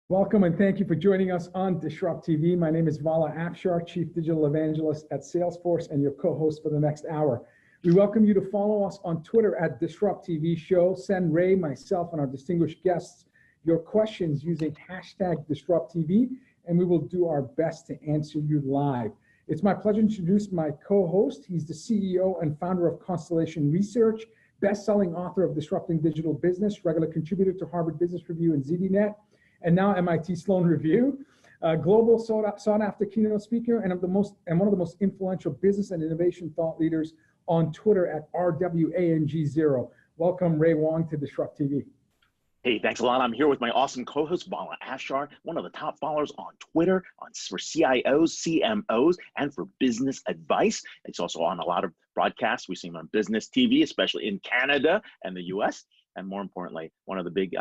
Welcome and thank you for joining us on DisrupTV. My name is Vala Afshar, Chief Digital Evangelist at Salesforce and your co-host for the next hour. We welcome you to follow us on Twitter at DisrupTV Show. Send Ray, myself, and our distinguished guests your questions using hashtag DisrupTV, and we will do our best to answer you live. It's my pleasure to introduce my co-host. He's the CEO and founder of Constellation Research, best-selling author of Disrupting Digital Business, regular contributor to Harvard Business Review and ZDNet, and now MIT Sloan Review, global sought-after keynote speaker, and one of the most influential business and innovation thought leaders on Twitter at RWANG0. Welcome, Ray Wang, to DisrupTV. Hey, thanks a lot. I'm here with my awesome co-host, Vala Afshar, one of the top followers on Twitter for CIOs, CMOs, and for business advice. It's also on a lot of broadcasts. We see him on business TV, especially in Canada and the US. And more importantly, one of the big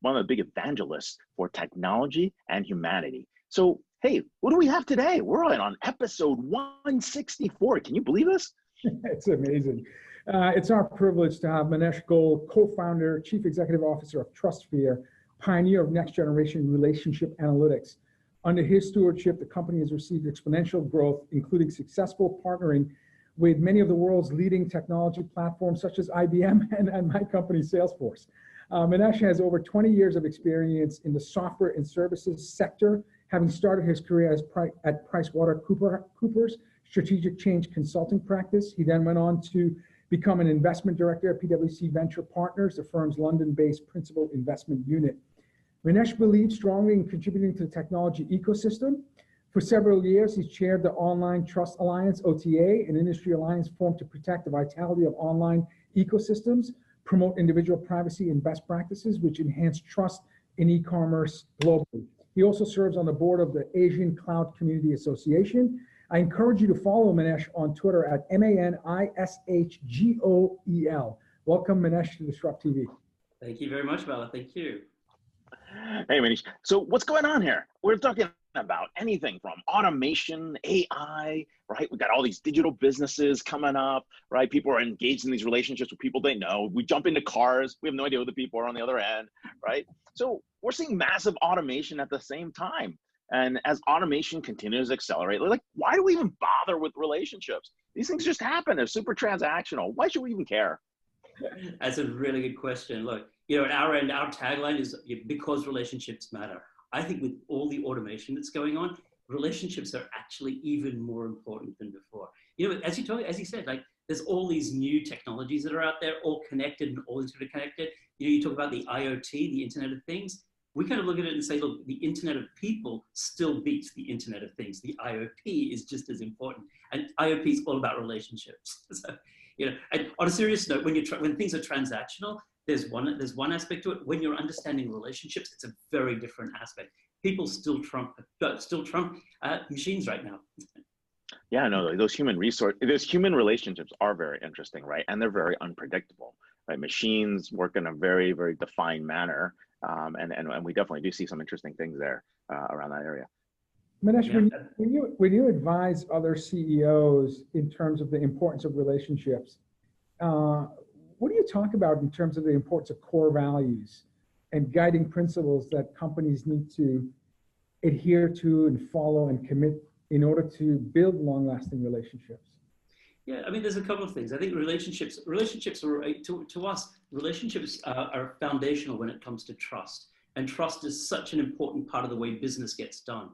evangelists for technology and humanity. So, hey, what do we have today? We're on episode 164. Can you believe this? It's amazing. It's our privilege to have Manish Goel, co-founder, chief executive officer of TrustSphere, pioneer of next generation relationship analytics. Under his stewardship, the company has received exponential growth, including successful partnering with many of the world's leading technology platforms, such as IBM and my company, Salesforce. Manish has over 20 years of experience in the software and services sector, having started his career at PricewaterhouseCoopers Strategic Change Consulting Practice. He then went on to become an investment director at PwC Venture Partners, the firm's London-based principal investment unit. Manish believes strongly in contributing to the technology ecosystem. For several years, he's chaired the Online Trust Alliance, OTA, an industry alliance formed to protect the vitality of online ecosystems, promote individual privacy and best practices, which enhance trust in e-commerce globally. He also serves on the board of the Asian Cloud Community Association. I encourage you to follow Manish on Twitter at MANISHGOEL. Welcome, Manish, to DisrupTV. Thank you very much, Vala. Thank you. Hey, Manish. So what's going on here? We're talking about anything from automation, AI, right? We've got all these digital businesses coming up, right? People are engaged in these relationships with people they know. We jump into cars. We have no idea who the people are on the other end, right? So we're seeing massive automation at the same time. And as automation continues to accelerate, like, why do we even bother with relationships? These things just happen. They're super transactional. Why should we even care? That's a really good question. Look, at our end, our tagline is because relationships matter. I think with all the automation that's going on, relationships are actually even more important than before. As you said, like, there's all these new technologies that are out there, all connected and all interconnected. You talk about the IoT, the Internet of Things. We kind of look at it and say, look, the Internet of People still beats the Internet of Things. The IoT is just as important. And IoT is all about relationships. So, and on a serious note, when things are transactional, there's one aspect to it. When you're understanding relationships, it's a very different aspect. People still trump machines right now. Yeah, no, those human relationships are very interesting, right? And they're very unpredictable, right? Machines work in a very, very defined manner. And we definitely do see some interesting things there around that area. Manish, yeah. when you advise other CEOs in terms of the importance of relationships, what do you talk about in terms of the importance of core values and guiding principles that companies need to adhere to and follow and commit in order to build long-lasting relationships? Yeah, I mean, there's a couple of things. I think relationships are, to us, relationships are foundational when it comes to trust. And trust is such an important part of the way business gets done.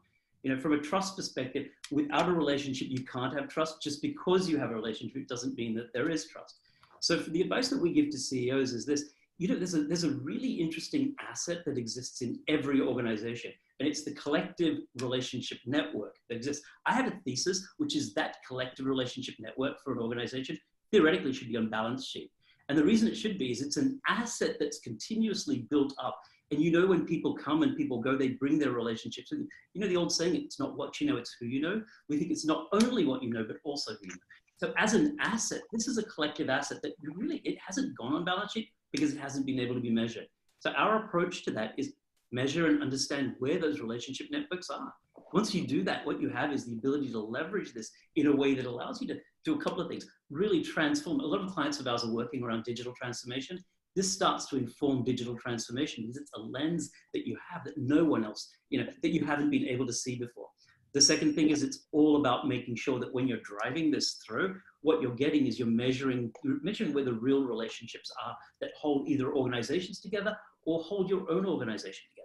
From a trust perspective, without a relationship, you can't have trust. Just because you have a relationship doesn't mean that there is trust. So for the advice that we give to CEOs is this: there's a really interesting asset that exists in every organization, and it's the collective relationship network that exists. I have a thesis, which is that collective relationship network for an organization theoretically should be on balance sheet. And the reason it should be is it's an asset that's continuously built up. And when people come and people go, they bring their relationships. And the old saying, it's not what you know, it's who you know. We think it's not only what you know, but also who you know. So as an asset, this is a collective asset that it hasn't gone on balance sheet because it hasn't been able to be measured. So our approach to that is measure and understand where those relationship networks are. Once you do that, what you have is the ability to leverage this in a way that allows you to do a couple of things, really transform. A lot of clients of ours are working around digital transformation. This starts to inform digital transformation because it's a lens that you have that no one else, that you haven't been able to see before. The second thing is it's all about making sure that when you're driving this through, what you're getting is you're measuring where the real relationships are that hold either organizations together or hold your own organization together.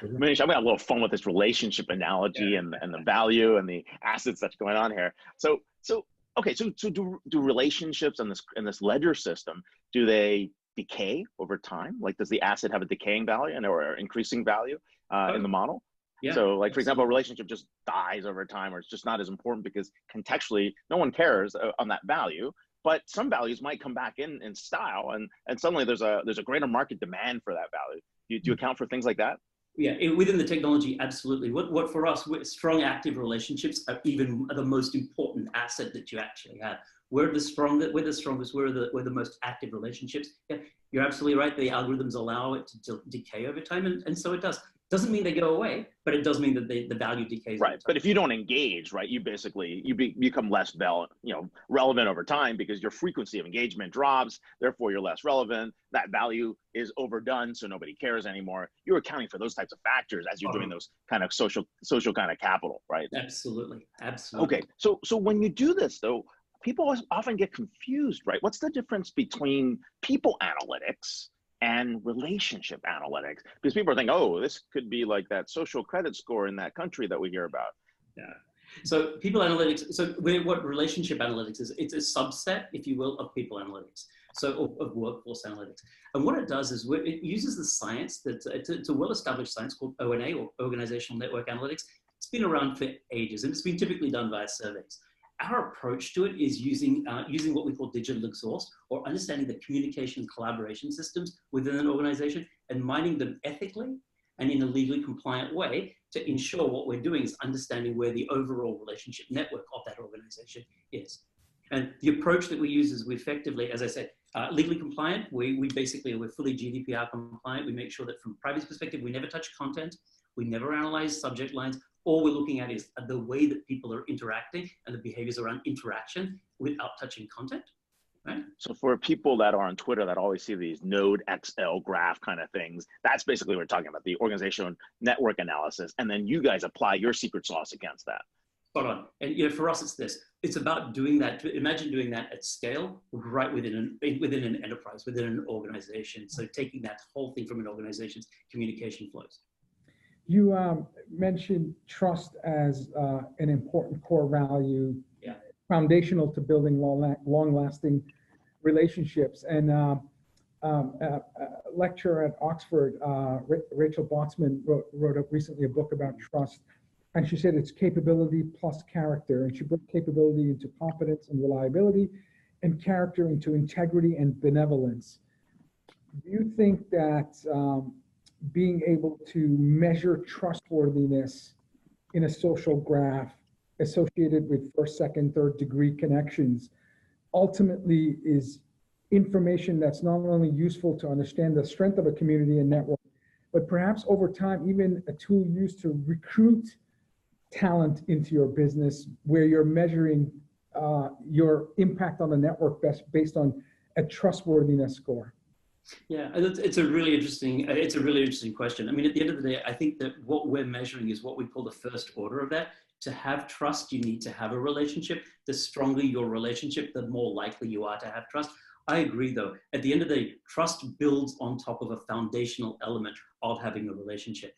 Manish, I'm gonna have a little fun with this relationship analogy and the value and the assets that's going on here. So do relationships in this ledger system, do they decay over time? Like, does the asset have a decaying value or increasing value in the model? Yeah, so like, for example, a relationship just dies over time, or it's just not as important because contextually no one cares on that value, but some values might come back in style, and suddenly there's a greater market demand for that value. Do you account for things like that? Yeah, within the technology, absolutely. What for us, strong active relationships are the most important asset that you actually have. We're the strongest, we're the most active relationships. Yeah, you're absolutely right. The algorithms allow it to decay over time, and so it does. Doesn't mean they go away, but it does mean that the value decays. Right, but if you don't engage, right, you basically become less relevant over time because your frequency of engagement drops. Therefore, you're less relevant. That value is overdone, so nobody cares anymore. You're accounting for those types of factors as you're doing those kind of social kind of capital, right? Absolutely, absolutely. Okay, so when you do this though, people often get confused, right? What's the difference between people analytics and relationship analytics? Because people are thinking, oh, this could be like that social credit score in that country that we hear about. Yeah. So people analytics, what relationship analytics is, it's a subset, if you will, of people analytics. So of workforce analytics. And what it does is it uses the science it's a well-established science called ONA, or Organizational Network Analytics. It's been around for ages, and it's been typically done via surveys. Our approach to it is using what we call digital exhaust, or understanding the communication and collaboration systems within an organization and mining them ethically and in a legally compliant way to ensure what we're doing is understanding where the overall relationship network of that organization is. And the approach that we use is we effectively, as I said, legally compliant. We're fully GDPR compliant. We make sure that from a privacy perspective, we never touch content. We never analyze subject lines. All we're looking at is the way that people are interacting and the behaviors around interaction without touching content, right? So for people that are on Twitter that always see these node XL graph kind of things, that's basically what we're talking about, the organizational network analysis. And then you guys apply your secret sauce against that. Spot on. And for us, it's this. It's about doing that. Imagine doing that at scale, right within an enterprise, within an organization. So taking that whole thing from an organization's communication flows. You mentioned trust as an important core value, foundational to building long-lasting relationships. And a lecturer at Oxford, Rachel Botsman, wrote up recently a book about trust. And she said it's capability plus character. And she broke capability into competence and reliability, and character into integrity and benevolence. Do you think that being able to measure trustworthiness in a social graph associated with first, second, third degree connections ultimately is information that's not only useful to understand the strength of a community and network, but perhaps over time, even a tool used to recruit talent into your business, where you're measuring your impact on the network based on a trustworthiness score? Yeah, it's a really interesting question. I mean, at the end of the day, I think that what we're measuring is what we call the first order of that. To have trust, you need to have a relationship. The stronger your relationship, the more likely you are to have trust. I agree, though. At the end of the day, trust builds on top of a foundational element of having a relationship.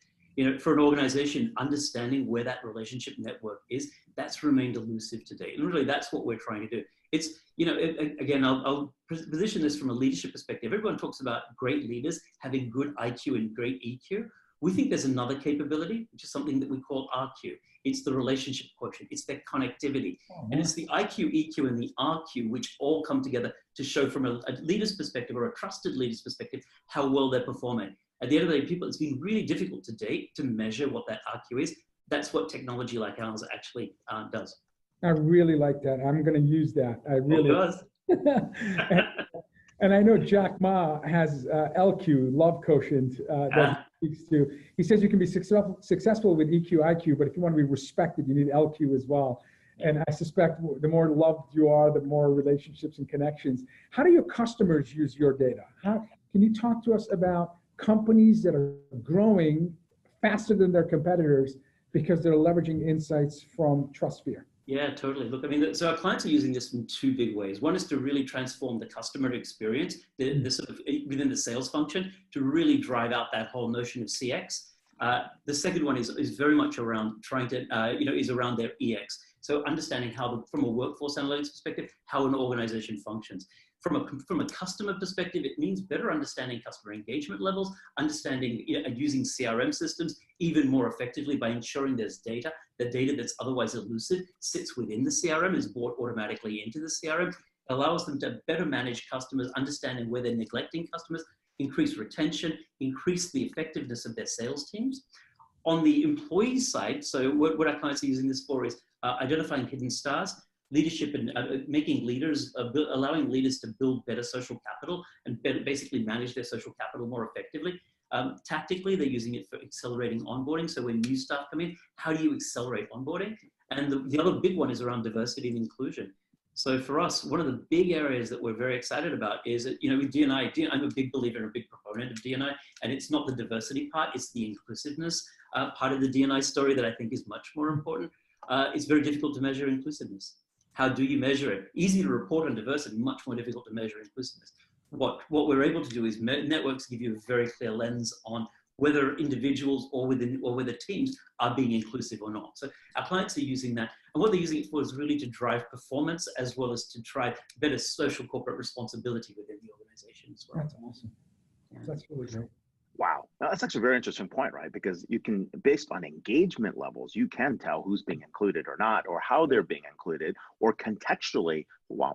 For an organization, understanding where that relationship network is, that's remained elusive today. And really, that's what we're trying to do. It's, again, I'll position this from a leadership perspective. Everyone talks about great leaders having good IQ and great EQ. We think there's another capability, which is something that we call RQ. It's the relationship quotient. It's their connectivity. And it's the IQ, EQ, and the RQ, which all come together to show from a leader's perspective, or a trusted leader's perspective, how well they're performing. At the end of the day, it's been really difficult to date to measure what that RQ is. That's what technology like ours actually does. I really like that. I'm going to use that. I really does. and I know Jack Ma has LQ, love quotient. speaks to. He says you can be successful with EQ, IQ, but if you want to be respected, you need LQ as well. And I suspect the more loved you are, the more relationships and connections. How do your customers use your data? Can you talk to us about companies that are growing faster than their competitors because they're leveraging insights from TrustSphere? Yeah, totally. Look, I mean, so our clients are using this in two big ways. One is to really transform the customer experience, the sort of within the sales function, to really drive out that whole notion of CX. The second one is very much around trying to, is around their EX. So understanding how, from a workforce analytics perspective, how an organization functions. From a customer perspective, it means better understanding customer engagement levels, understanding using CRM systems even more effectively by ensuring there's data. The data that's otherwise elusive sits within the CRM, is brought automatically into the CRM, allows them to better manage customers, understanding where they're neglecting customers, increase retention, increase the effectiveness of their sales teams. On the employee side, so what our clients are using this for is identifying hidden stars, leadership, and making leaders, allowing leaders to build better social capital and basically manage their social capital more effectively. Tactically, they're using it for accelerating onboarding. So when new staff come in, how do you accelerate onboarding? And the other big one is around diversity and inclusion. So for us, one of the big areas that we're very excited about is that, with D&I, I'm a big believer and a big proponent of D&I, and it's not the diversity part, it's the inclusiveness part of the D&I story that I think is much more important. It's very difficult to measure inclusiveness. How do you measure it? Easy to report on diversity, much more difficult to measure inclusiveness. What we're able to do is networks give you a very clear lens on whether individuals or whether teams are being inclusive or not. So our clients are using that. And what they're using it for is really to drive performance as well as to drive better social corporate responsibility within the organization as well. That's awesome. Yeah. That's really great. Wow, now, that's actually a very interesting point, right? Because you can, based on engagement levels, you can tell who's being included or not, or how they're being included, or contextually,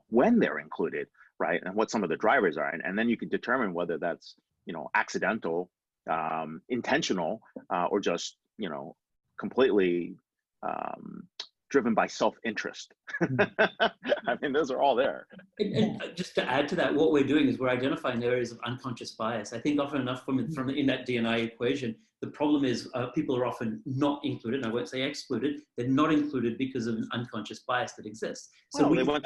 when they're included, right? And what some of the drivers are. And then you can determine whether that's, accidental, intentional, or just, completely driven by self-interest. I mean, those are all there. And just to add to that, what we're doing is we're identifying areas of unconscious bias. I think often enough from in that D&I equation, the problem is people are often not included, and I won't say excluded, they're not included because of an unconscious bias that exists. So they went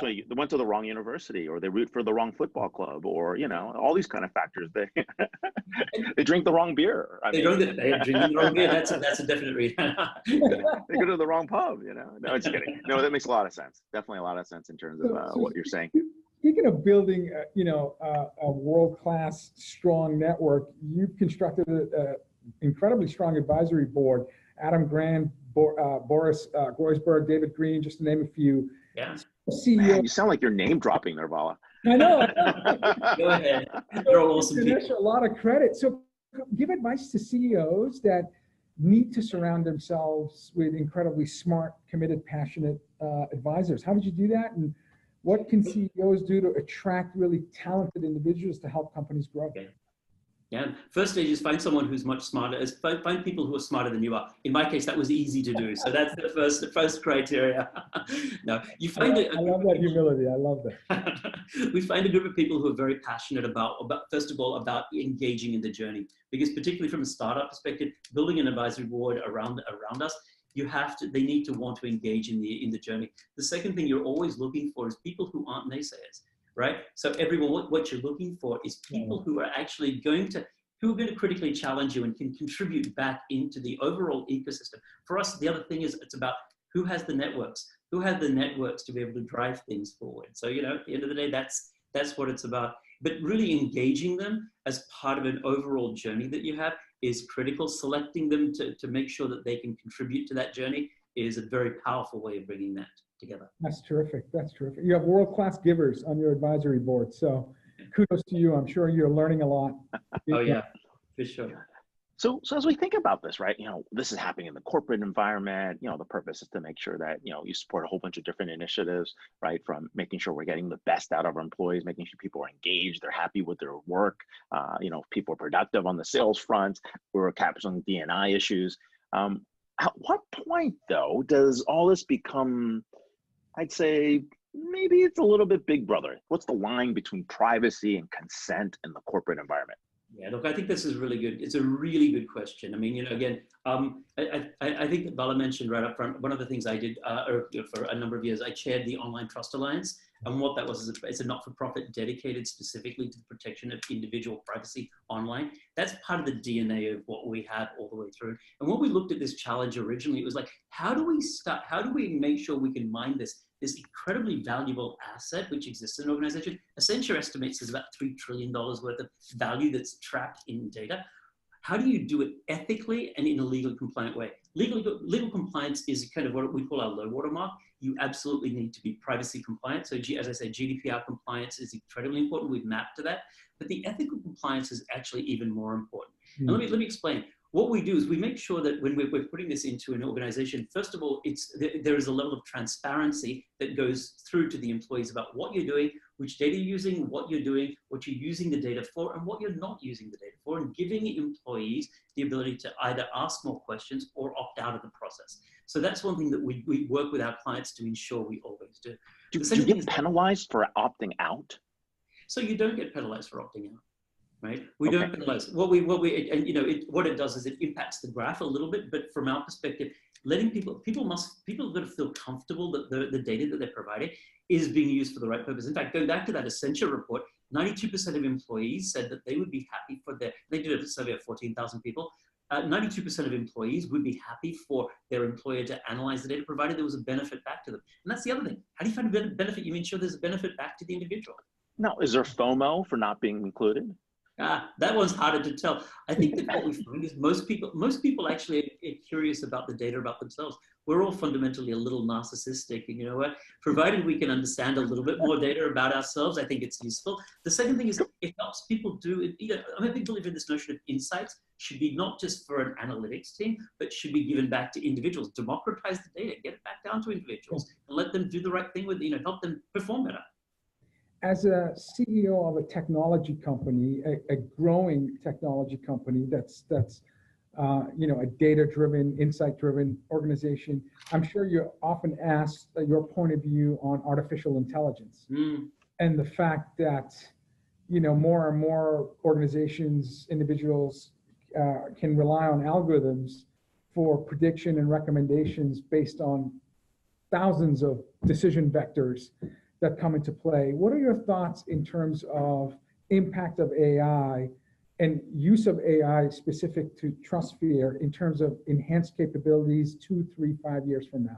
to the wrong university, or they root for the wrong football club, or, all these kind of factors. They drink the wrong beer. They're drinking the wrong beer. That's a definite reason. They go to the wrong pub, No, just kidding. No, that makes a lot of sense. Definitely a lot of sense in terms of what you're saying. Speaking of building, a world-class, strong network, you've constructed an incredibly strong advisory board. Adam Grant, Boris Groysberg, David Green, just to name a few. Yeah. CEO. Man, you sound like you're name dropping there, Vala. I know. Go ahead. They're all awesome people. A lot of credit. So give advice to CEOs that need to surround themselves with incredibly smart, committed, passionate advisors. How did you do that? And what can CEOs do to attract really talented individuals to help companies grow? Okay. Yeah. First stage is find someone who's much smarter. Find people who are smarter than you are. In my case, that was easy to do. So that's the first criteria. No, you find it. I love that humility. I love that. We find a group of people who are very passionate about first of all, about engaging in the journey. Because particularly from a startup perspective, building an advisory board around us, they need to want to engage in the journey. The second thing you're always looking for is people who aren't naysayers. Right? So everyone, what you're looking for is people who are actually going to critically challenge you and can contribute back into the overall ecosystem. For us, the other thing is it's about who has the networks to be able to drive things forward. So, at the end of the day, that's what it's about. But really engaging them as part of an overall journey that you have is critical. Selecting them to make sure that they can contribute to that journey is a very powerful way of bringing that together. That's terrific. That's terrific. You have world-class givers on your advisory board. So kudos to you. I'm sure you're learning a lot. Oh yeah, for sure. So as we think about this, right, this is happening in the corporate environment. The purpose is to make sure that, you support a whole bunch of different initiatives, right? From making sure we're getting the best out of our employees, making sure people are engaged, they're happy with their work. People are productive on the sales front. We're capturing D&I issues. At what point, though, does all this become, I'd say, maybe it's a little bit big brother? What's the line between privacy and consent in the corporate environment? Yeah, look, I think this is really good. It's a really good question. I mean, you know, again, I think that Vala mentioned right up front, one of the things I did for a number of years, I chaired the Online Trust Alliance. And what that was is it's a not-for-profit dedicated specifically to the protection of individual privacy online. That's part of the DNA of what we have all the way through. And when we looked at this challenge originally, it was like, how do we make sure we can mine this incredibly valuable asset which exists in an organization? Accenture estimates there's about $3 trillion worth of value that's trapped in data. How do you do it ethically and in a legally compliant way? Legal compliance is kind of what we call our low water mark. You absolutely need to be privacy compliant. So as I said, GDPR compliance is incredibly important. We've mapped to that. But the ethical compliance is actually even more important. And let me explain. What we do is we make sure that when we're putting this into an organization, first of all, there is a level of transparency that goes through to the employees about what you're doing, which data you're using, what you're doing, what you're using the data for, and what you're not using the data for, and giving employees the ability to either ask more questions or opt out of the process. So that's one thing that we work with our clients to ensure we always do. Do you get penalized for opting out? So you don't get penalized for opting out. Right? We don't penalize. What it does is it impacts the graph a little bit, but from our perspective, letting people have got to feel comfortable that the data that they're providing is being used for the right purpose. In fact, going back to that Accenture report, 92% of employees said that they would be happy they did a survey of 14,000 people. 92% of employees would be happy for their employer to analyze the data, provided there was a benefit back to them. And that's the other thing. How do you find a benefit? You ensure there's a benefit back to the individual. Now, is there FOMO for not being included? That one's harder to tell. I think that what we find is most people actually are curious about the data about themselves. We're all fundamentally a little narcissistic, and you know what? Provided we can understand a little bit more data about ourselves, I think it's useful. The second thing is it helps people do it. You know, I'm a big believer in this notion of insights should be not just for an analytics team, but should be given back to individuals. Democratize the data, get it back down to individuals, and let them do the right thing with, help them perform better. As a CEO of a technology company, a growing technology company that's a data-driven, insight-driven organization, I'm sure you're often asked your point of view on artificial intelligence and the fact that more and more organizations, individuals can rely on algorithms for prediction and recommendations based on thousands of decision vectors that come into play. What are your thoughts in terms of impact of AI and use of AI specific to TrustSphere in terms of enhanced capabilities 2, 3, 5 years from now?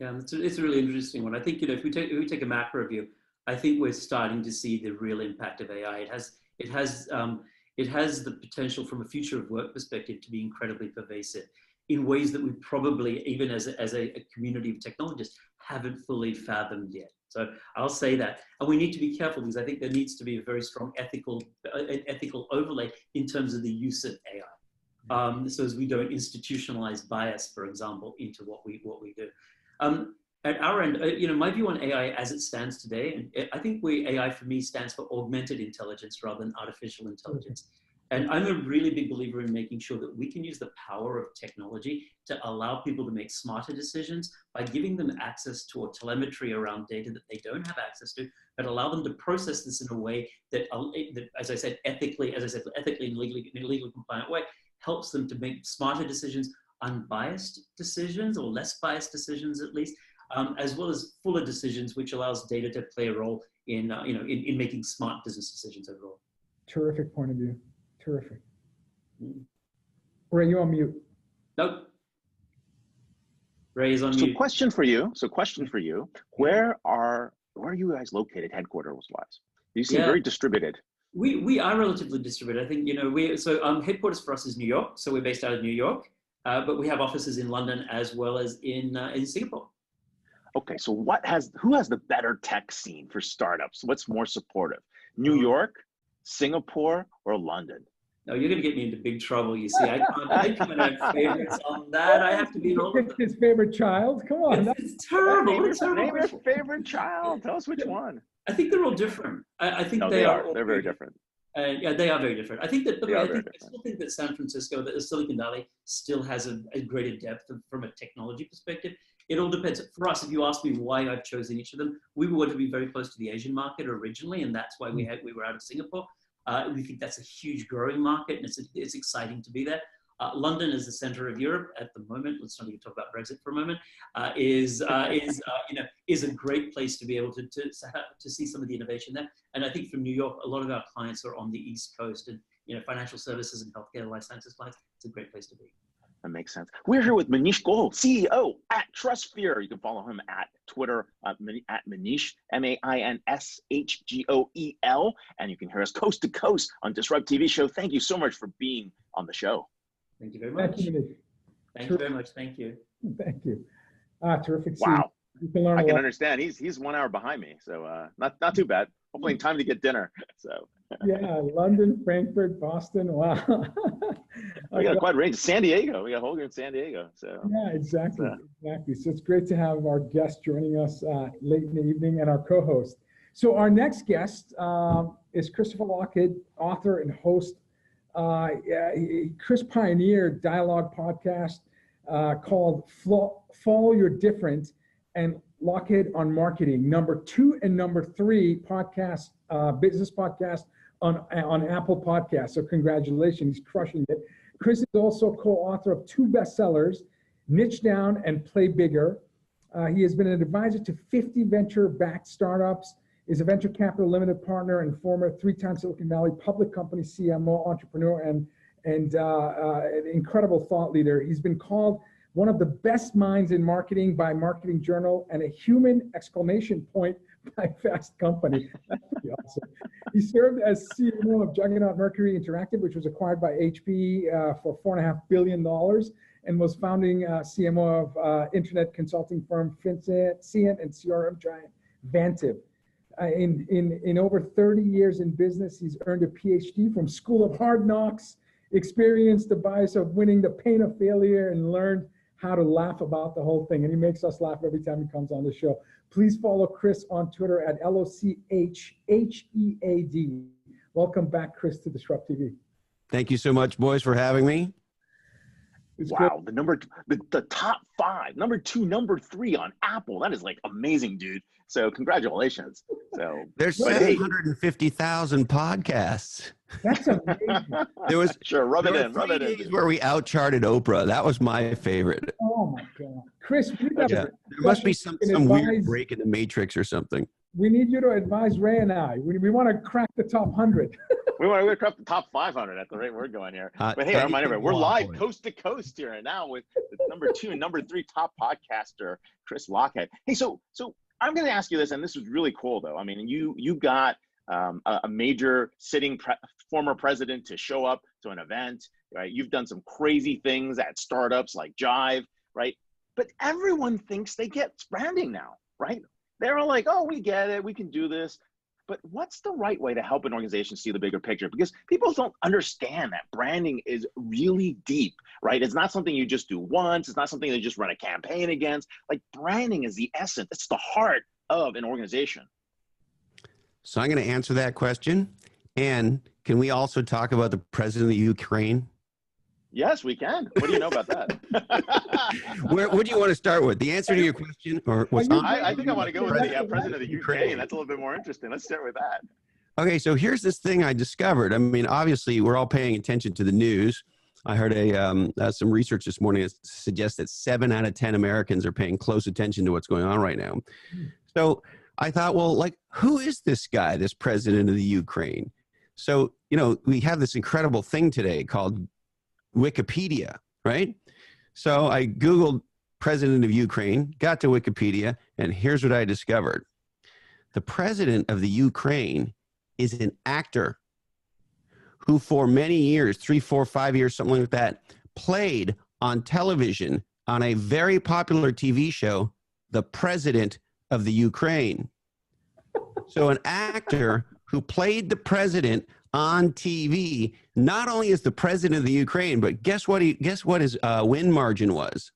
Yeah, it's a really interesting one. I think if we take a macro view, I think we're starting to see the real impact of AI. It has the potential from a future of work perspective to be incredibly pervasive in ways that we probably, even as a community of technologists, haven't fully fathomed yet. So I'll say that. And we need to be careful because I think there needs to be a very strong ethical overlay in terms of the use of AI. So as we don't institutionalize bias, for example, into what we do. At our end, my view on AI as it stands today, and I think AI for me stands for augmented intelligence rather than artificial intelligence. And I'm a really big believer in making sure that we can use the power of technology to allow people to make smarter decisions by giving them access to a telemetry around data that they don't have access to, but allow them to process this in a way that as I said, ethically and legally, in a legally compliant way, helps them to make smarter decisions, unbiased decisions, or less biased decisions at least, as well as fuller decisions, which allows data to play a role in making smart business decisions overall. Terrific point of view. Terrific. Ray, you're on mute. Nope. Ray is on mute. Question for you. Where are you guys located headquarters-wise? You seem very distributed. We are relatively distributed. I think, headquarters for us is New York. So we're based out of New York, but we have offices in London as well as in Singapore. Okay, so who has the better tech scene for startups? What's more supportive? New York, Singapore, or London? No, you're going to get me into big trouble. You see, I can't have favorites on that. I have to be in all of them. His favorite child? Come on. It's terrible. Name your favorite child. Tell us which one. I think they're all different. I think they are. They're very different. Yeah, they are very different. I think that I still think that San Francisco, that Silicon Valley, still has a greater depth from a technology perspective. It all depends. For us, if you ask me why I've chosen each of them, we wanted to be very close to the Asian market originally, and that's why we were out of Singapore. We think that's a huge growing market, and it's exciting to be there. London is the center of Europe at the moment. Let's not even talk about Brexit for a moment. Is a great place to be able to see some of the innovation there. And I think from New York, a lot of our clients are on the East Coast, and financial services and healthcare, life sciences clients. It's a great place to be. That makes sense. We're here with Manish Goel, CEO at TrustSphere. You can follow him at Twitter at Manish, MAINSHGOEL. And you can hear us coast to coast on DisrupTV show. Thank you so much for being on the show. Thank you very much. Thank you. Thank you very much. Thank you. Thank you. Terrific. Wow. You can learn I can understand. He's 1 hour behind me, so not too bad. Hopefully in time to get dinner. So yeah, London, Frankfurt, Boston. Wow. We got a quite range. San Diego. We got Holger in San Diego. So yeah, exactly. So it's great to have our guest joining us late in the evening and our co-host. So our next guest is Christopher Lochhead, author and host. Chris pioneered dialogue podcast called Follow Your Different and Lochhead on Marketing, #2 and #3 podcast, business podcast on Apple Podcasts. So congratulations, he's crushing it. Chris is also co-author of 2 bestsellers, Niche Down and Play Bigger. He has been an advisor to 50 venture-backed startups, is a venture capital limited partner and former 3-time Silicon Valley public company CMO, entrepreneur, and an incredible thought leader. He's been called one of the best minds in marketing by Marketing Journal and a human exclamation point by Fast Company. That's pretty awesome. He served as CMO of Juggernaut Mercury Interactive, which was acquired by HP for $4.5 billion, and was founding CMO of internet consulting firm Cient and CRM giant Vantiv. In over 30 years in business, he's earned a PhD from School of Hard Knocks, experienced the bias of winning, the pain of failure, and learned how to laugh about the whole thing. And he makes us laugh every time he comes on the show. Please follow Chris on Twitter at LOCHHEAD. Welcome back, Chris, to DisrupTV. Thank you so much, boys, for having me. Wow, the top 5, #2, #3 on Apple. That is like amazing, dude. So congratulations. So there's 750,000 podcasts. That's amazing. There was sure rub it in. Where we outcharted Oprah. That was my favorite. Oh my God, Chris, there must be some weird break in the matrix or something. We need you to advise Ray and I. We want to crack the top 100. We want to crack the top 500 at the rate we're going here. But hey, I remind everybody, we're live coast to coast here and now with #2 and #3 top podcaster, Chris Lochhead. Hey, so I'm going to ask you this, and this is really cool though. I mean, you got a major sitting former president to show up to an event, right? You've done some crazy things at startups like Jive, right? But everyone thinks they get branding now, right? They're all like, oh, we get it, we can do this. But what's the right way to help an organization see the bigger picture? Because people don't understand that branding is really deep, right? It's not something you just do once. It's not something you just run a campaign against. Like branding is the essence. It's the heart of an organization. So I'm going to answer that question. And can we also talk about the president of the Ukraine? Yes, we can. What do you know about that? What do you want to start with? The answer to your question, or what's on? I think I want to go with the president of the Ukraine. That's a little bit more interesting. Let's start with that. Okay, so here's this thing I discovered. I mean, obviously, we're all paying attention to the news. I heard some research this morning that suggests that 7 out of 10 Americans are paying close attention to what's going on right now. So I thought, well, like, who is this guy, this president of the Ukraine? So, we have this incredible thing today called Wikipedia, right? So I Googled president of Ukraine, got to Wikipedia, and here's what I discovered. The president of the Ukraine is an actor who for many years, 3, 4, 5 years, something like that, played on television on a very popular TV show, The President of the Ukraine. So an actor who played the president on TV, not only is the president of the Ukraine, but guess what his win margin was?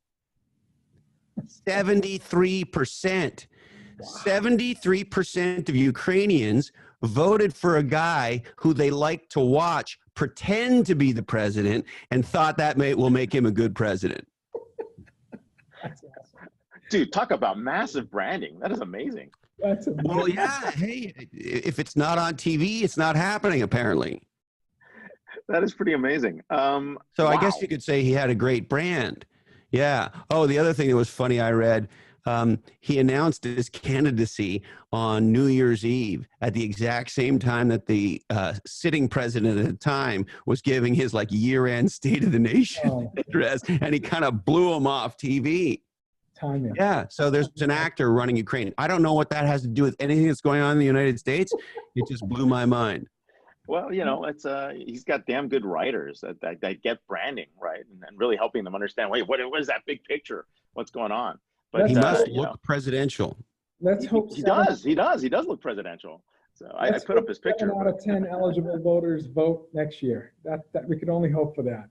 73%. 73% of Ukrainians voted for a guy who they like to watch pretend to be the president and thought that will make him a good president. Dude, talk about massive branding. That is amazing. That's a Well, yeah. Hey, if it's not on TV, it's not happening, apparently. That is pretty amazing. So I guess you could say he had a great brand. Yeah. Oh, the other thing that was funny, I read, he announced his candidacy on New Year's Eve at the exact same time that the sitting president at the time was giving his like year-end State of the Nation address, and he kind of blew him off TV. Timing. Yeah. So there's an actor running Ukraine. I don't know what that has to do with anything that's going on in the United States. It just blew my mind. Well, you know, it's he's got damn good writers that get branding right and really helping them understand. Wait, what is that big picture? What's going on? But he must look presidential. Let's hope he does look presidential. So I put up his picture. 7 out of 10 eligible voters vote next year. That we can only hope for that.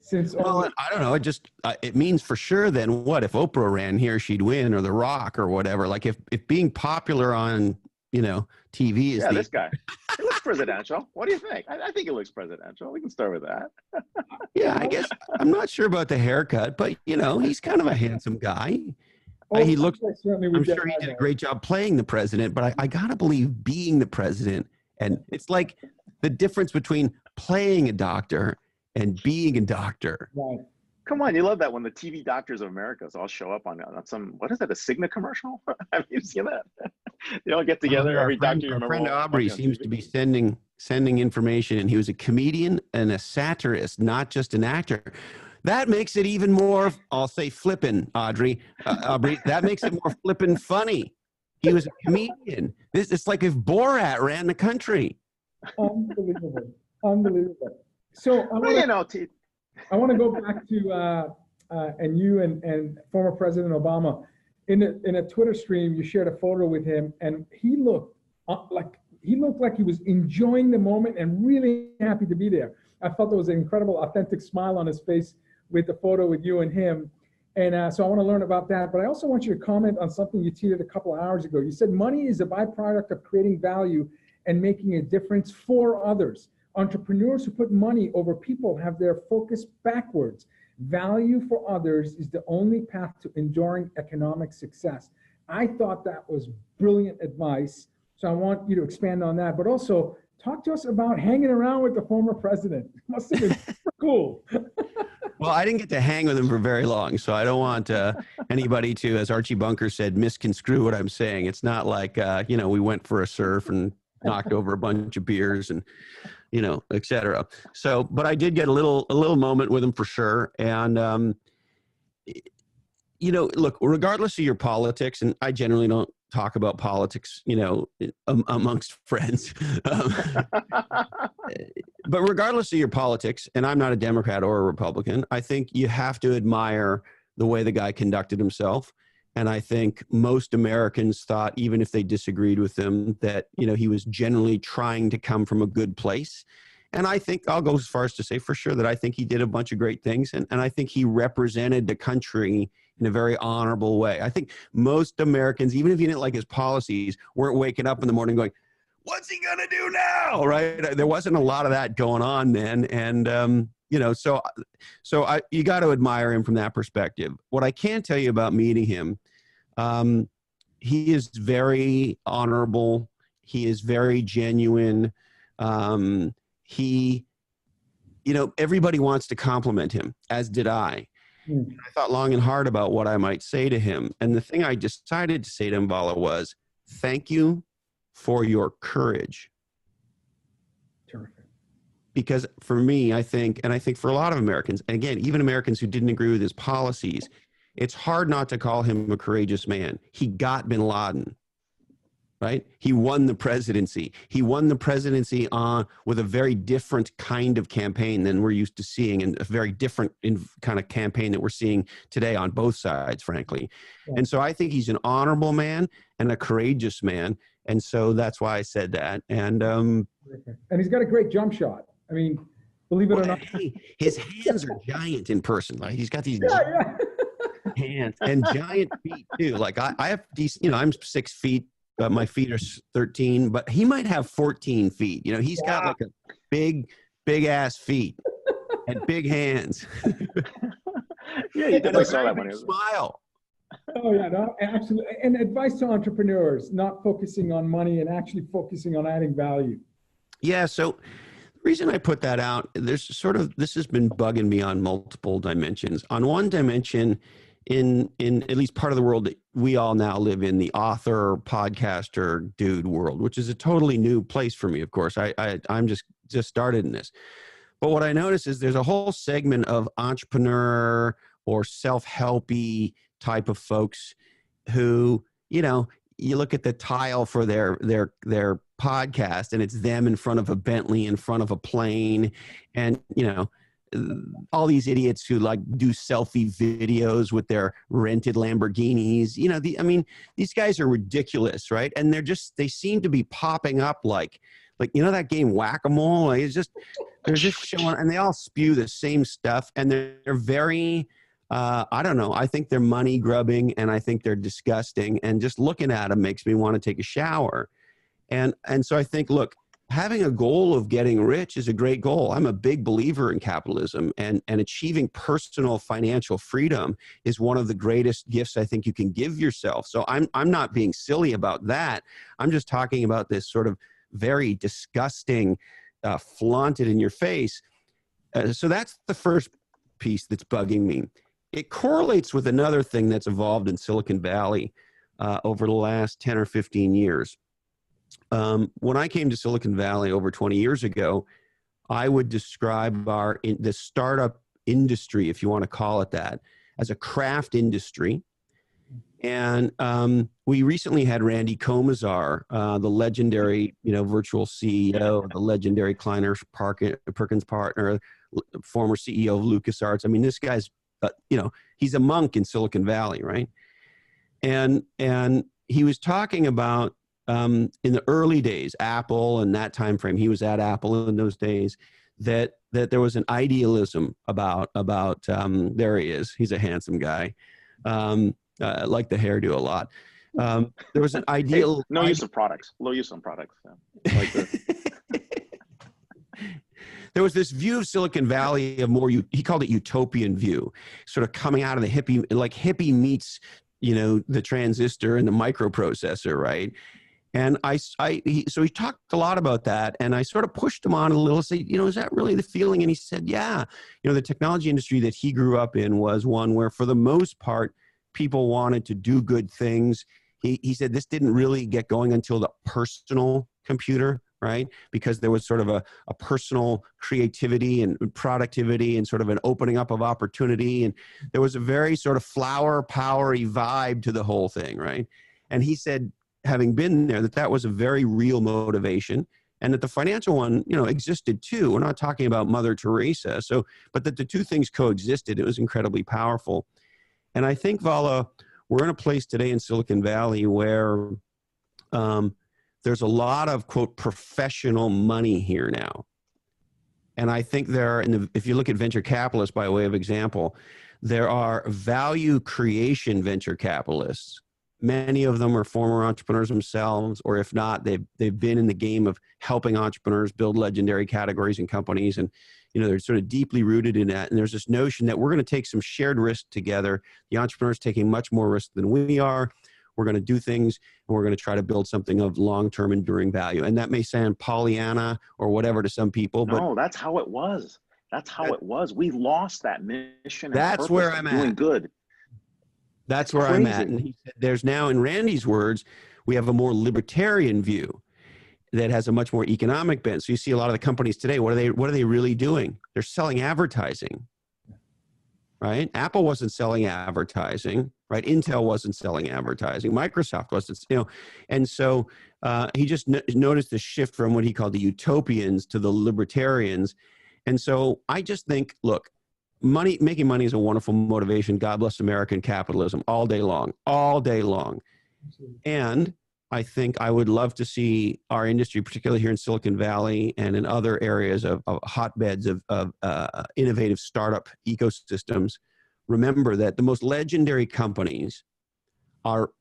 Since I don't know. It just it means for sure. Then what if Oprah ran here? She'd win, or The Rock, or whatever. Like if being popular on TV is this guy. He looks presidential. What do you think? I think he looks presidential. We can start with that. Yeah, I guess I'm not sure about the haircut, but he's kind of a handsome guy. He looks. I'm sure he did a great job playing the president, but I gotta believe being the president, and it's like the difference between playing a doctor and being a doctor. Right. Come on, you love that when the TV doctors of America all show up on some, what is that, a Cigna commercial? Have you seen that? They all get together, every doctor you remember. Our friend Aubrey seems to be sending information, and he was a comedian and a satirist, not just an actor. That makes it even more, I'll say flippin', Aubrey, that makes it more flippin' funny. He was a comedian. It's like if Borat ran the country. Unbelievable. So I want to go back to and you and former President Obama. In a Twitter stream, you shared a photo with him, and he looked like he was enjoying the moment and really happy to be there. I felt there was an incredible, authentic smile on his face with the photo with you and him. And so I want to learn about that. But I also want you to comment on something you tweeted a couple of hours ago. You said money is a byproduct of creating value and making a difference for others. Entrepreneurs who put money over people have their focus backwards. Value for others is the only path to enduring economic success. I thought that was brilliant advice. So I want you to expand on that, but also talk to us about hanging around with the former president. It must have been super cool. Well, I didn't get to hang with him for very long, so I don't want anybody to, as Archie Bunker said, misconstrue what I'm saying. It's not like, we went for a surf and knocked over a bunch of beers and et cetera. So, but I did get a little moment with him for sure. And, look, regardless of your politics, and I generally don't talk about politics, amongst friends. But regardless of your politics, and I'm not a Democrat or a Republican, I think you have to admire the way the guy conducted himself. And I think most Americans thought, even if they disagreed with him, that, he was generally trying to come from a good place. And I think I'll go as far as to say for sure that I think he did a bunch of great things. And I think he represented the country in a very honorable way. I think most Americans, even if you didn't like his policies, weren't waking up in the morning going, what's he going to do now? Right? There wasn't a lot of that going on then. And, so you got to admire him from that perspective. What I can tell you about meeting him, he is very honorable. He is very genuine. Everybody wants to compliment him, as did I. And I thought long and hard about what I might say to him. And the thing I decided to say to him, Vala, was, thank you for your courage. Terrific. Because for me, I think for a lot of Americans, and again, even Americans who didn't agree with his policies, it's hard not to call him a courageous man. He got bin Laden, right? He won the presidency. He won the presidency with a very different kind of campaign than we're used to seeing, and a very different kind of campaign that we're seeing today on both sides, frankly. Yeah. And so I think he's an honorable man and a courageous man. And so that's why I said that. And he's got a great jump shot. I mean, believe it or not. His hands are giant in person. Like he's got these hands and giant feet too. Like I have these, I'm 6 feet, but my feet are 13, but he might have 14 feet. He's got like a big ass feet and big hands. Yeah, you definitely saw that when he was smile. Oh yeah, no, absolutely. And advice to entrepreneurs, not focusing on money and actually focusing on adding value. Yeah. So the reason I put that out, there's sort of, this has been bugging me on multiple dimensions. On one dimension, in at least part of the world that we all now live in, the author, podcaster, dude world, which is a totally new place for me. Of course, I'm just started in this. But what I notice is there's a whole segment of entrepreneur or self-helpy type of folks who, you know, you look at the tile for their podcast and it's them in front of a Bentley, in front of a plane, and, you know, all these idiots who like do selfie videos with their rented Lamborghinis. You know, I mean, these guys are ridiculous, right? And they seem to be popping up like, you know, that game Whack-A-Mole. Like they're just showing, and they all spew the same stuff, and they're very, I don't know. I think they're money grubbing, and I think they're disgusting. And just looking at them makes me want to take a shower. And so I think, look, having a goal of getting rich is a great goal. I'm a big believer in capitalism, and achieving personal financial freedom is one of the greatest gifts I think you can give yourself. So I'm not being silly about that. I'm just talking about this sort of very disgusting, flaunted in your face. So that's the first piece that's bugging me. It correlates with another thing that's evolved in Silicon Valley over the last 10 or 15 years. When I came to Silicon Valley over 20 years ago, I would describe the startup industry, if you want to call it that, as a craft industry. And we recently had Randy Komisar, the legendary, you know, virtual CEO, the legendary Kleiner Perkins partner, former CEO of LucasArts. I mean, this guy's, you know, he's a monk in Silicon Valley, right? And he was talking about in the early days, Apple and that time frame, he was at Apple in those days, that there was an idealism about there he is. He's a handsome guy. I like the hairdo a lot. There was an ideal. Hey, no use of products. Low use on products. Yeah. Like there was this view of Silicon Valley of more, he called it utopian view, sort of coming out of the hippie, like hippie meets, you know, the transistor and the microprocessor, right? And so he talked a lot about that, and I sort of pushed him on a little, say, you know, is that really the feeling? And he said, yeah. You know, the technology industry that he grew up in was one where, for the most part, people wanted to do good things. He said this didn't really get going until the personal computer, right? Because there was sort of a personal creativity and productivity and sort of an opening up of opportunity. And there was a very sort of flower powery vibe to the whole thing, right? And he said, having been there, that was a very real motivation, and that the financial one, you know, existed too. We're not talking about Mother Teresa. So, but that the two things coexisted. It was incredibly powerful. And I think, Vala, we're in a place today in Silicon Valley where there's a lot of, quote, professional money here now. And I think if you look at venture capitalists by way of example, there are value creation venture capitalists. Many of them are former entrepreneurs themselves, or if not, they've been in the game of helping entrepreneurs build legendary categories and companies. And, you know, they're sort of deeply rooted in that. And there's this notion that we're going to take some shared risk together. The entrepreneurs taking much more risk than we are. We're going to do things, and we're going to try to build something of long-term enduring value. And that may sound Pollyanna or whatever to some people, but no, that's how it was. That's how it was. We lost that mission. And that's where I'm at. Doing good. That's where I'm at. And he said, there's now, in Randy's words, we have a more libertarian view that has a much more economic bent. So you see a lot of the companies today, what are they really doing? They're selling advertising, right? Apple wasn't selling advertising, right? Intel wasn't selling advertising. Microsoft wasn't, you know. And so he just noticed the shift from what he called the utopians to the libertarians. And so I just think, look, making money is a wonderful motivation. God bless American capitalism all day long, all day long. And I think I would love to see our industry, particularly here in Silicon Valley and in other areas of hotbeds of innovative startup ecosystems, remember that the most legendary companies are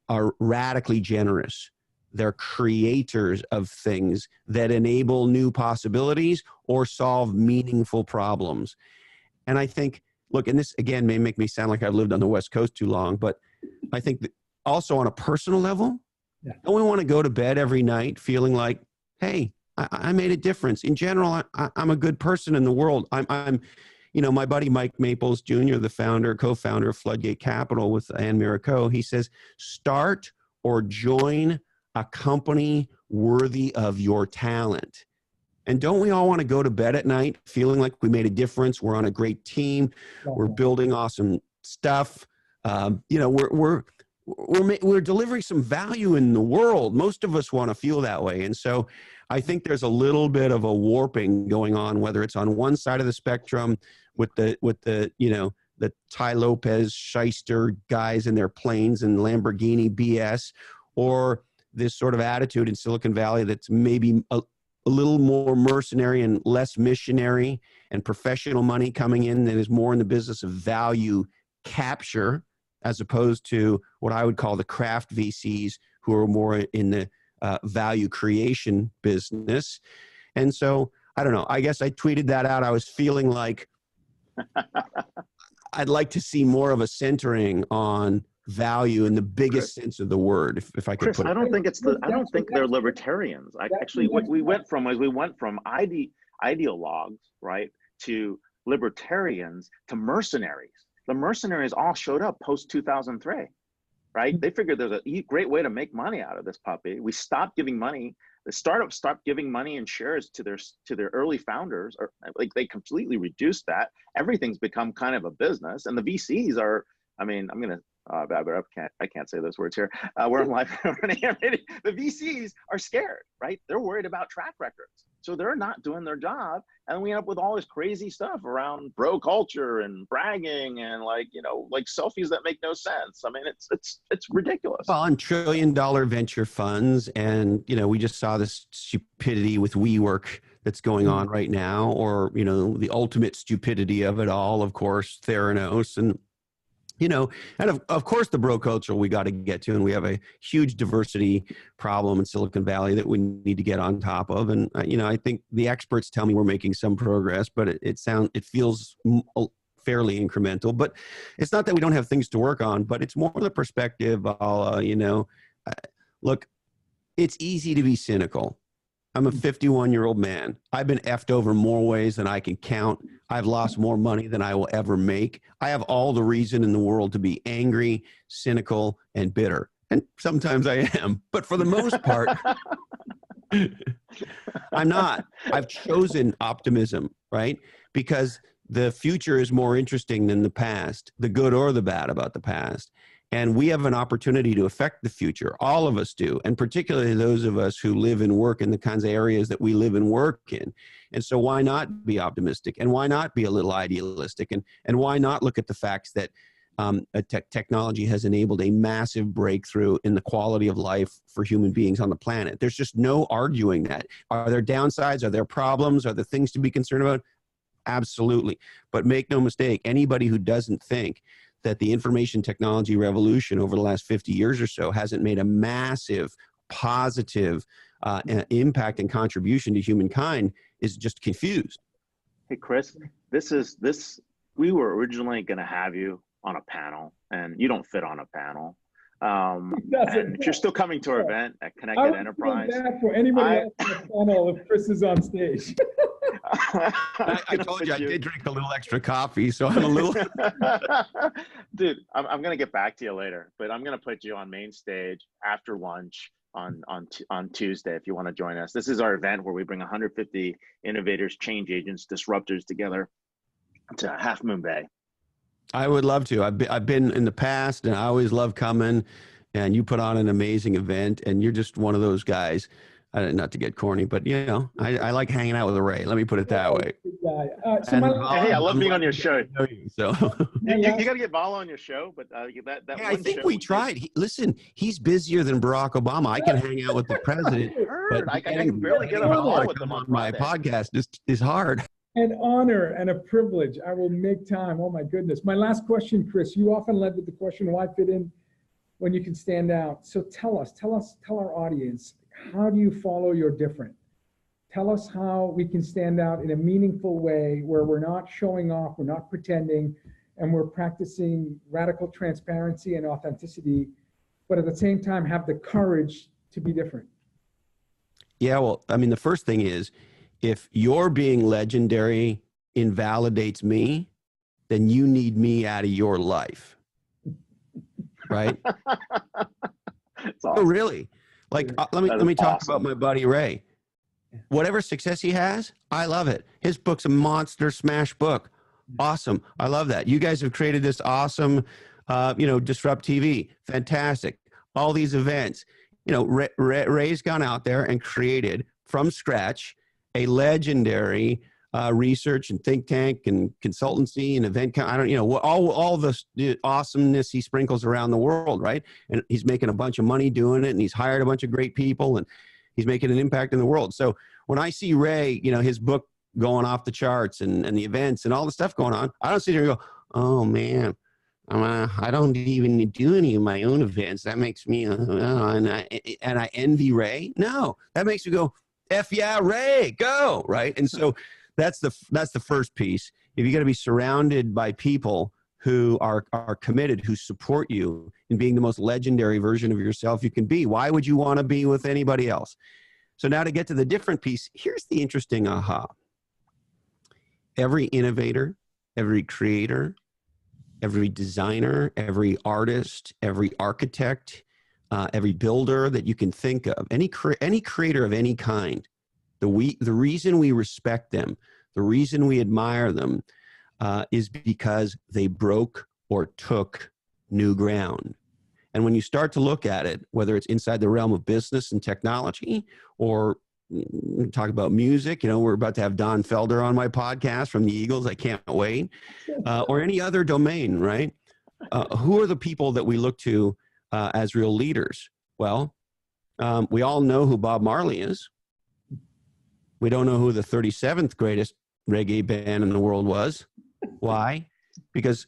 radically generous. They're creators of things that enable new possibilities or solve meaningful problems. And I think, look, and this again may make me sound like I've lived on the West Coast too long, but I think that also on a personal level, Yeah. don't we want to go to bed every night feeling like, hey, I made a difference. In general, I'm a good person in the world. I'm, you know, my buddy Mike Maples Jr., the founder, co-founder of Floodgate Capital with Ann Mirabeau, he says, start or join a company worthy of your talent. And don't we all want to go to bed at night feeling like we made a difference? We're on a great team. We're building awesome stuff. You know, we're delivering some value in the world. Most of us want to feel that way. And so I think there's a little bit of a warping going on, whether it's on one side of the spectrum with the you know, the Ty Lopez shyster guys in their planes and Lamborghini BS, or this sort of attitude in Silicon Valley that's maybe a little more mercenary and less missionary, and professional money coming in that is more in the business of value capture, as opposed to what I would call the craft VCs, who are more in the value creation business. And so, I don't know, I guess I tweeted that out. I was feeling like I'd like to see more of a centering on value in the biggest sense of the word, if I could Chris, put it. I don't think they're libertarians. We went from ideologues, right, to libertarians to mercenaries. The mercenaries all showed up post 2003, right? They figured there's a great way to make money out of this puppy. We stopped giving money. The startups stopped giving money and shares to their early founders, or like they completely reduced that. Everything's become kind of a business, and the VCs are. I mean, I'm gonna. I can't say those words here. We're in live. The VCs are scared, right? They're worried about track records, so they're not doing their job, and we end up with all this crazy stuff around bro culture and bragging and like selfies that make no sense. I mean, it's ridiculous. Well, on $1 trillion venture funds, and we just saw this stupidity with WeWork that's going on right now, or the ultimate stupidity of it all, of course, Theranos and. And of course the bro culture we got to get to, and we have a huge diversity problem in Silicon Valley that we need to get on top of. And I think the experts tell me we're making some progress, but it feels fairly incremental. But it's not that we don't have things to work on, but it's more the perspective. Look, it's easy to be cynical. I'm a 51-year-old man. I've been effed over more ways than I can count. I've lost more money than I will ever make. I have all the reason in the world to be angry, cynical, and bitter. And sometimes I am. But for the most part, I'm not. I've chosen optimism, right? Because the future is more interesting than the past, the good or the bad about the past. And we have an opportunity to affect the future. All of us do. And particularly those of us who live and work in the kinds of areas that we live and work in. And so why not be optimistic? And why not be a little idealistic? And why not look at the facts that technology has enabled a massive breakthrough in the quality of life for human beings on the planet? There's just no arguing that. Are there downsides? Are there problems? Are there things to be concerned about? Absolutely. But make no mistake, anybody who doesn't think that the information technology revolution over the last 50 years or so hasn't made a massive positive impact and contribution to humankind is just confused. Hey, Chris, we were originally going to have you on a panel, and you don't fit on a panel. And if you're still coming to our event at Connected Enterprise. For anybody else on the panel if Chris is on stage. I told you I did drink a little extra coffee, so I'm a little. Dude, I'm gonna get back to you later, but I'm gonna put you on main stage after lunch on Tuesday if you want to join us. This is our event where we bring 150 innovators, change agents, disruptors together to Half Moon Bay. I would love to. I've been in the past, and I always love coming. And you put on an amazing event, and you're just one of those guys. Not to get corny, but I like hanging out with Ray. Let me put it that way. Hey, I love being on your show. So you got to get Vala on your show, but that. Hey, I think we tried. Listen, he's busier than Barack Obama. I can hang out with the president, but I can barely get on a call with him on my podcast. Is hard. An honor and a privilege. I will make time. Oh my goodness. My last question, Chris. You often led with the question, why fit in when you can stand out? So tell our audience, how do you follow your different? Tell us how we can stand out in a meaningful way where we're not showing off, we're not pretending, and we're practicing radical transparency and authenticity, but at the same time have the courage to be different? Yeah, well, I mean, the first thing is, if your being legendary invalidates me, then you need me out of your life, right? It's Oh, awesome. really? Like, let me talk about my buddy Ray. Whatever success he has, I love it. His book's a monster smash book. Awesome. I love that. You guys have created this awesome, Disrupt TV. Fantastic. All these events. Ray's gone out there and created from scratch a legendary research and think tank and consultancy and event. All the awesomeness he sprinkles around the world, right? And he's making a bunch of money doing it, and he's hired a bunch of great people, and he's making an impact in the world. So when I see Ray, his book going off the charts and the events and all the stuff going on, I don't sit here and go, oh man, I don't even do any of my own events. That makes me, and I envy Ray. No, that makes me go, F yeah, Ray, go, right? And so that's the first piece. If you got to be surrounded by people who are committed, who support you in being the most legendary version of yourself you can be, why would you want to be with anybody else? So now to get to the different piece, here's the interesting aha. Every innovator, every creator, every designer, every artist, every architect, every builder that you can think of, any creator of any kind, the reason we respect them, the reason we admire them is because they broke or took new ground. And when you start to look at it, whether it's inside the realm of business and technology, or talk about music, we're about to have Don Felder on my podcast from the Eagles. I can't wait. Or any other domain, right? Who are the people that we look to as real leaders? Well, we all know who Bob Marley is. We don't know who the 37th greatest reggae band in the world was. Why? Because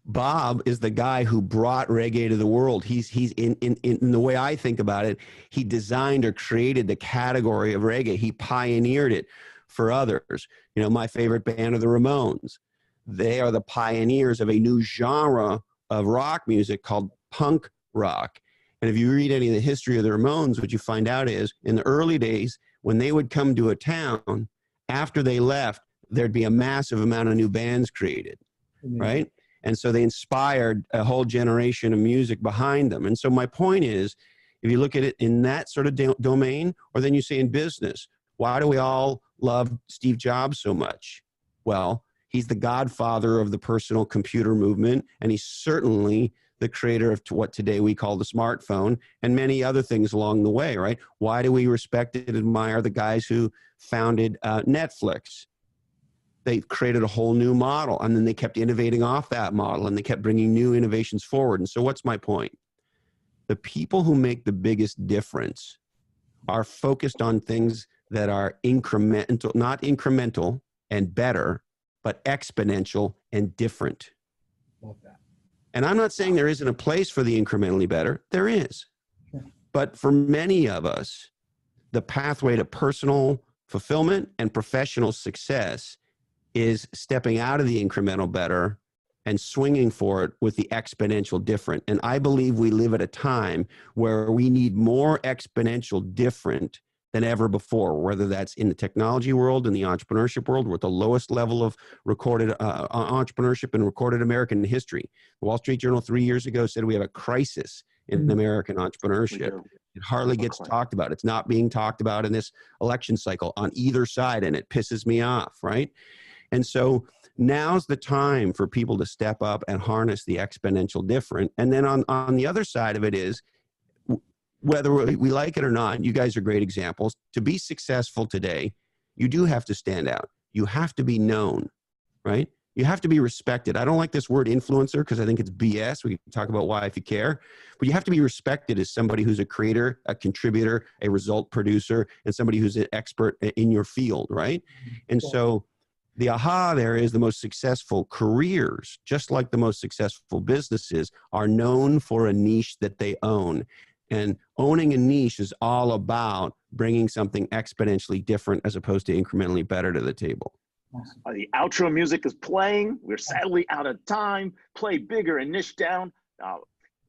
Bob is the guy who brought reggae to the world. He's in the way I think about it, he designed or created the category of reggae. He pioneered it for others. My favorite band are the Ramones. They are the pioneers of a new genre of rock music called punk rock. And if you read any of the history of the Ramones, what you find out is in the early days, when they would come to a town, after they left, there'd be a massive amount of new bands created, right? And so they inspired a whole generation of music behind them. And so my point is, if you look at it in that sort of domain, or then you say in business, why do we all love Steve Jobs so much? Well, he's the godfather of the personal computer movement, and he's certainly the creator of what today we call the smartphone and many other things along the way, right? Why do we respect and admire the guys who founded Netflix? They created a whole new model, and then they kept innovating off that model, and they kept bringing new innovations forward. And so what's my point? The people who make the biggest difference are focused on things that are incremental, not incremental and better, but exponential and different. Love that. And I'm not saying there isn't a place for the incrementally better. There is. But for many of us, the pathway to personal fulfillment and professional success is stepping out of the incremental better and swinging for it with the exponential different. And I believe we live at a time where we need more exponential different than ever before, whether that's in the technology world, in the entrepreneurship world. We're at the lowest level of recorded entrepreneurship in recorded American history. The Wall Street Journal 3 years ago said we have a crisis in American entrepreneurship. It hardly gets talked about. It's not being talked about in this election cycle on either side, and it pisses me off, right? And so now's the time for people to step up and harness the exponential different. And then on the other side of it is, whether we like it or not, you guys are great examples. To be successful today, you do have to stand out. You have to be known, right? You have to be respected. I don't like this word influencer because I think it's BS. We can talk about why if you care. But you have to be respected as somebody who's a creator, a contributor, a result producer, and somebody who's an expert in your field, right? And so the aha there is the most successful careers, just like the most successful businesses, are known for a niche that they own. And owning a niche is all about bringing something exponentially different as opposed to incrementally better to the table. Awesome. The outro music is playing. We're sadly out of time. Play bigger and niche down.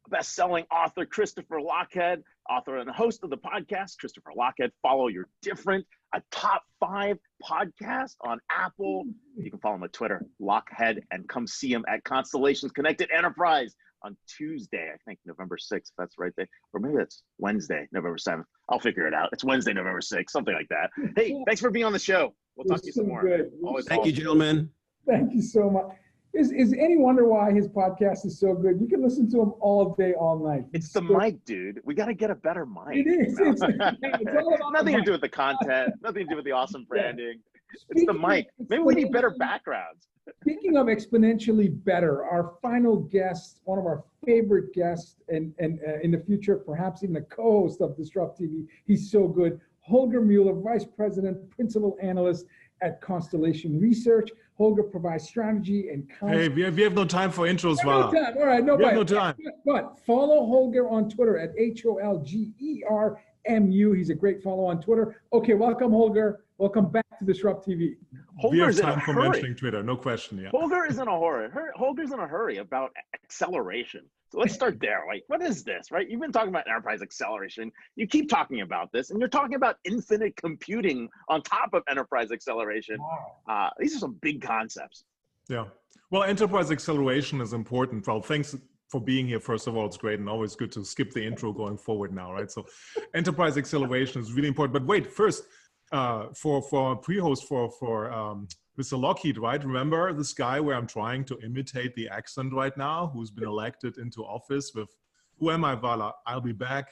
Best-selling author Christopher Lochhead, author and host of the podcast, Christopher Lochhead. Follow Your Different, a top 5 podcast on Apple. You can follow him on Twitter, Lochhead, and come see him at Constellations Connected Enterprise on Tuesday, I think November 6th. That's right there. Or maybe it's Wednesday, November 7th. I'll figure it out. It's Wednesday, November 6th, something like that. Hey, thanks for being on the show. We'll talk to you some more. Always Thank you, gentlemen. Thank you so much. Is any wonder why his podcast is so good? You can listen to him all day, all night. It's the mic, dude. We got to get a better mic. It is. You know? It's all about nothing the to do with the content. Nothing to do with the awesome branding. It's the mic. Maybe we need better backgrounds. Speaking of exponentially better, our final guest, one of our favorite guests, and in the future, perhaps even the co-host of DisrupTV, he's so good. Holger Mueller, Vice President, Principal Analyst at Constellation Research. Holger provides strategy and counsel. Hey, we have no time for intros, Vala. No time. All right, no, we have no time. But follow Holger on Twitter at HOLGERMU. He's a great follow on Twitter. Okay, welcome, Holger. Welcome back to DisrupTV. We have Holger's in a time for hurry. mentioning Twitter, no question. Yeah. Holger is in a hurry. Holger's in a hurry about acceleration. So let's start there. Like, what is this, right? You've been talking about enterprise acceleration. You keep talking about this, and you're talking about infinite computing on top of enterprise acceleration. Wow. These are some big concepts. Yeah. Well, enterprise acceleration is important. Well, thanks for being here. First of all, it's great and always good to skip the intro going forward now, right? So enterprise acceleration is really important. But wait, first, for pre-host for Mr. Lochhead, right? Remember this guy where I'm trying to imitate the accent right now, who's been elected into office with, who am I, Vala? I'll be back.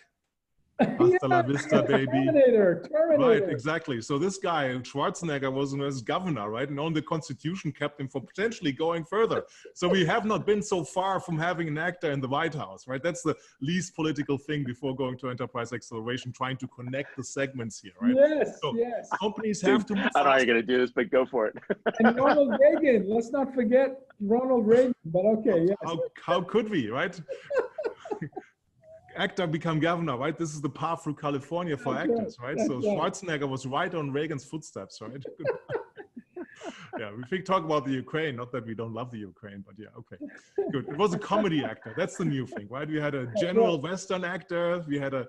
Hasta la vista, baby. Terminator. Right, exactly. So this guy, Schwarzenegger, was as governor, right? And only the Constitution kept him from potentially going further. So we have not been so far from having an actor in the White House, right? That's the least political thing before going to enterprise acceleration, trying to connect the segments here, right? Yes, so yes. companies have to. I don't know how you're going to do this, but go for it. And Ronald Reagan. Let's not forget Ronald Reagan. But okay, yes. How could we, right? Actor become governor, right? This is the path through California for actors, right? So Schwarzenegger was right on Reagan's footsteps, right? Yeah, we talk about the Ukraine, not that we don't love the Ukraine, but yeah, okay, good. It was a comedy actor. That's the new thing, right? We had a general Western actor, we had an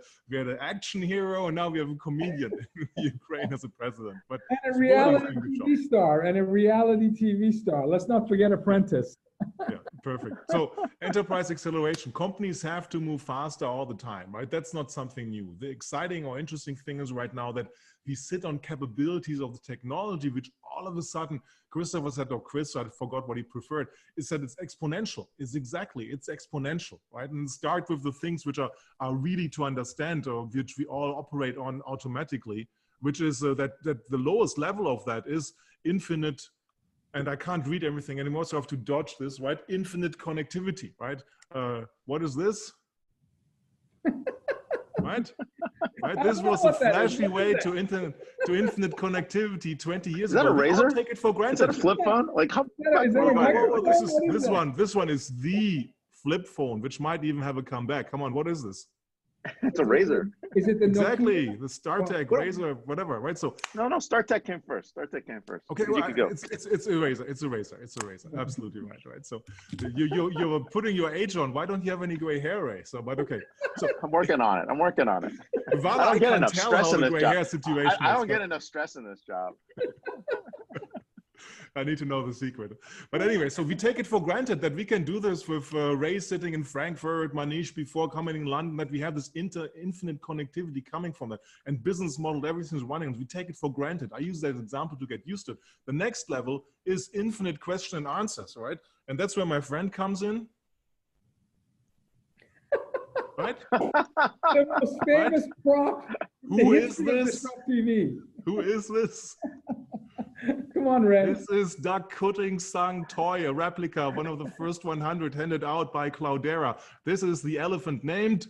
action hero, and now we have a comedian in Ukraine as a president. But and a reality TV star. Let's not forget Apprentice. Yeah, perfect. So enterprise acceleration, companies have to move faster all the time, right? That's not something new. The exciting or interesting thing is right now that we sit on capabilities of the technology, which all of a sudden, Christopher said, or Chris, I forgot what he preferred, is that it's exponential. It's exponential, right? And start with the things which are really to understand, or which we all operate on automatically, which is that the lowest level of that is infinite. And I can't read everything anymore, so I have to dodge this, right? Infinite connectivity, right? What is this? Right? This was a flashy way to infinite connectivity 20 years ago. Is that a razor? I'll take it for granted. Is that a flip phone? Like, how? This one is the flip phone, which might even have a comeback. Come on, what is this? It's a razor. Is it the exactly Nokia? the StarTech razor, whatever, right? So no, StarTech came first. StarTech came first. okay, well, well, you could go. it's a razor. It's a razor. Absolutely right. So you're putting your age on. Why don't you have any gray hair, Ray? So, but okay. So I'm working on it. Vala, I don't get can enough tell stress how in the this gray job. hair situation I is, don't get enough stress in this job. I need to know the secret. But anyway, so we take it for granted that we can do this with Ray sitting in Frankfurt, Manish before coming in London, that we have this infinite connectivity coming from that, and business model, everything's running. We take it for granted. I use that example to get used to it. The next level is infinite question and answers, right? And that's where my friend comes in. Right? The most famous prop. Who is this? TV. Who is this? Come on, Ray. This is Doug Cutting's Sang toy, a replica, one of the first 100 handed out by Cloudera. This is the elephant named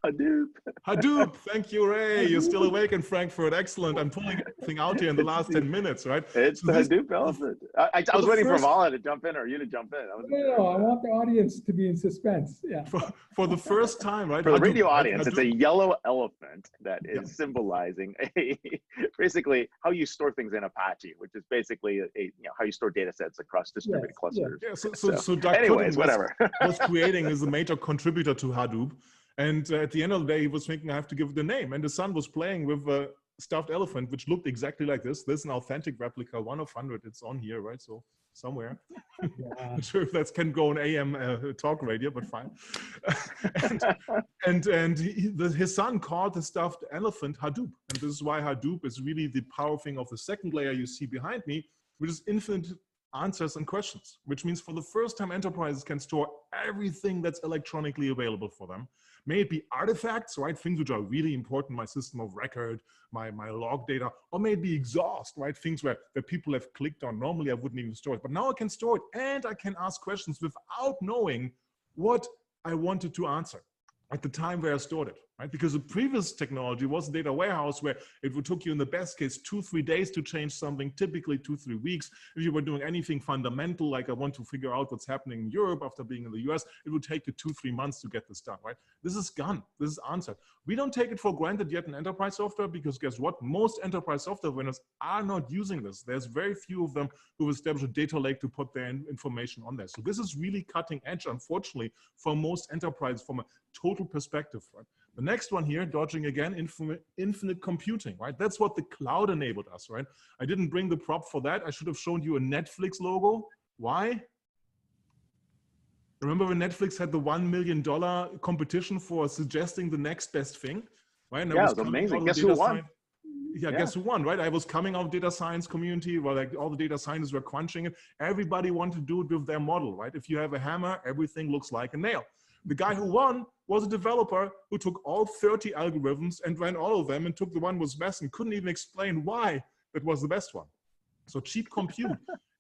Hadoop. Hadoop. Thank you, Ray. You're still awake in Frankfurt. Excellent. I'm pulling everything out here in the last 10 minutes, right? It's so the Hadoop elephant. I was waiting for Vala to jump in or you to jump in. No, I want the audience to be in suspense. Yeah. For the first time, right? For the Hadoop, radio right? audience, Hadoop. it's a yellow elephant that is symbolizing a basically how you store things in Apache, which is basically how you store data sets across distributed clusters. Yeah, so Doug anyways, whatever. was creating is a major contributor to Hadoop. And at the end of the day, he was thinking, I have to give it a name. And the son was playing with a stuffed elephant, which looked exactly like this. This is an authentic replica, 1 of 100. It's on here, right? So somewhere. Not sure if that can go on AM talk radio, but fine. His son called the stuffed elephant Hadoop. And this is why Hadoop is really the power thing of the second layer you see behind me, which is infinite answers and questions, which means for the first time enterprises can store everything that's electronically available for them. May it be artifacts, right? Things which are really important, my system of record, my log data, or may it be exhaust, right? Things where people have clicked on. Normally I wouldn't even store it, but now I can store it and I can ask questions without knowing what I wanted to answer at the time where I stored it, right? Because the previous technology was a data warehouse where it would took you in the best case 2-3 days to change something, typically 2-3 weeks. If you were doing anything fundamental, like I want to figure out what's happening in Europe after being in the US, it would take you 2-3 months to get this done, right? This is gone, this is answered. We don't take it for granted yet in enterprise software because guess what? Most enterprise software vendors are not using this. There's very few of them who established a data lake to put their information on there. So this is really cutting edge, unfortunately, for most enterprises from a total perspective, right? The next one here, dodging again, infinite computing, right? That's what the cloud enabled us, right? I didn't bring the prop for that. I should have shown you a Netflix logo. Why? Remember when Netflix had the $1 million competition for suggesting the next best thing, right? And yeah, it was amazing. Guess who won? Yeah, guess who won, right? I was coming out of data science community where like all the data scientists were crunching it. Everybody wanted to do it with their model, right? If you have a hammer, everything looks like a nail. The guy who won was a developer who took all 30 algorithms and ran all of them and took the one was best and couldn't even explain why that was the best one. So cheap compute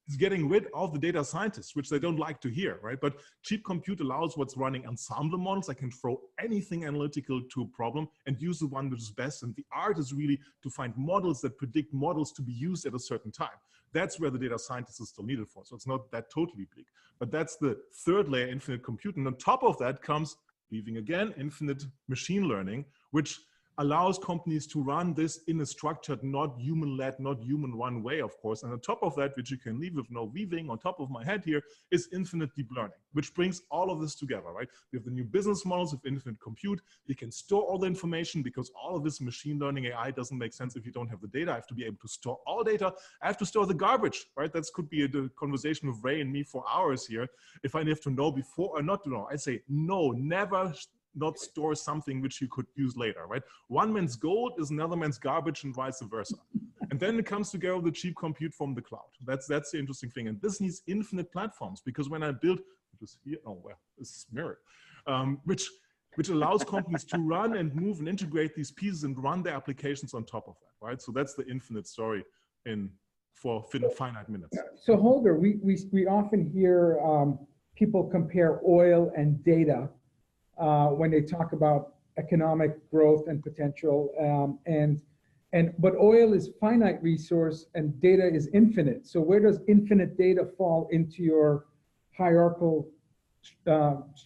is getting rid of the data scientists, which they don't like to hear, right? But cheap compute allows what's running ensemble models. I can throw anything analytical to a problem and use the one which is best. And the art is really to find models that predict models to be used at a certain time. That's where the data scientist is still needed for. So it's not that totally bleak, but that's the third layer, infinite compute. And on top of that comes, leaving again, infinite machine learning, which allows companies to run this in a structured, not human-led, not human-run way, of course. And on top of that, which you can leave with no weaving, on top of my head here, is infinite deep learning, which brings all of this together, right? We have the new business models of infinite compute. You can store all the information because all of this machine learning AI doesn't make sense if you don't have the data. I have to be able to store all data. I have to store the garbage, right? That could be a conversation with Ray and me for hours here. If I have to know before or not to know, I say, no, never not store something which you could use later, right? One man's gold is another man's garbage and vice versa. And then it comes together the cheap compute from the cloud. That's the interesting thing. And this needs infinite platforms because when I build, which is here, oh, well, this is mirrored, which allows companies to run and move and integrate these pieces and run their applications on top of that, right? So that's the infinite story for finite minutes. So Holger, we often hear people compare oil and data when they talk about economic growth and potential, but oil is finite resource and data is infinite. So where does infinite data fall into your hierarchical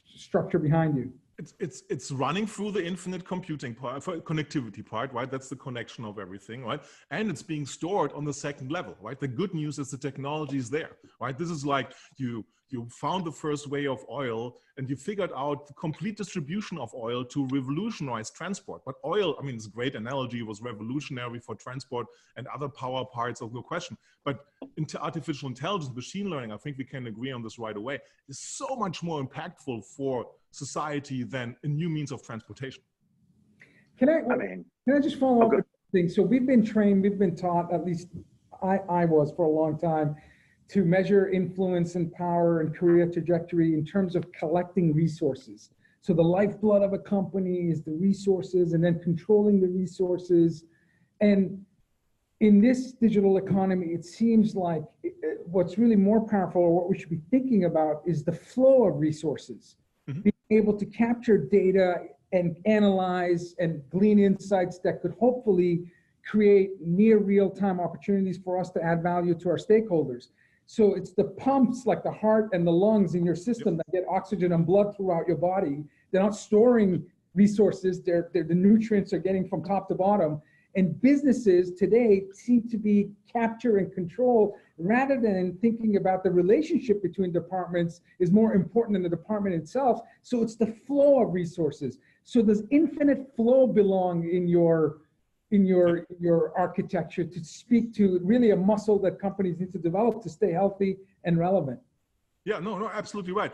structure behind you? It's running through the infinite computing part, connectivity part, right? That's the connection of everything, right? And it's being stored on the second level, right? The good news is the technology is there, right? This is like you found the first way of oil and you figured out the complete distribution of oil to revolutionize transport. But oil, I mean, it's a great analogy, was revolutionary for transport and other power parts of no question. But into artificial intelligence, machine learning, I think we can agree on this right away, is so much more impactful for society than a new means of transportation. Can I just follow up with things? So we've been trained, we've been taught, at least I was for a long time, to measure influence and power and career trajectory in terms of collecting resources. So the lifeblood of a company is the resources and then controlling the resources. And in this digital economy, it seems like what's really more powerful or what we should be thinking about is the flow of resources. Mm-hmm. Being able to capture data and analyze and glean insights that could hopefully create near real-time opportunities for us to add value to our stakeholders. So it's the pumps like the heart and the lungs in your system that get oxygen and blood throughout your body. They're not storing resources. The nutrients are getting from top to bottom. And businesses today seem to be capture and control rather than thinking about the relationship between departments is more important than the department itself. So it's the flow of resources. So does infinite flow belong in your architecture to speak to really a muscle that companies need to develop to stay healthy and relevant? Yeah, no, absolutely right.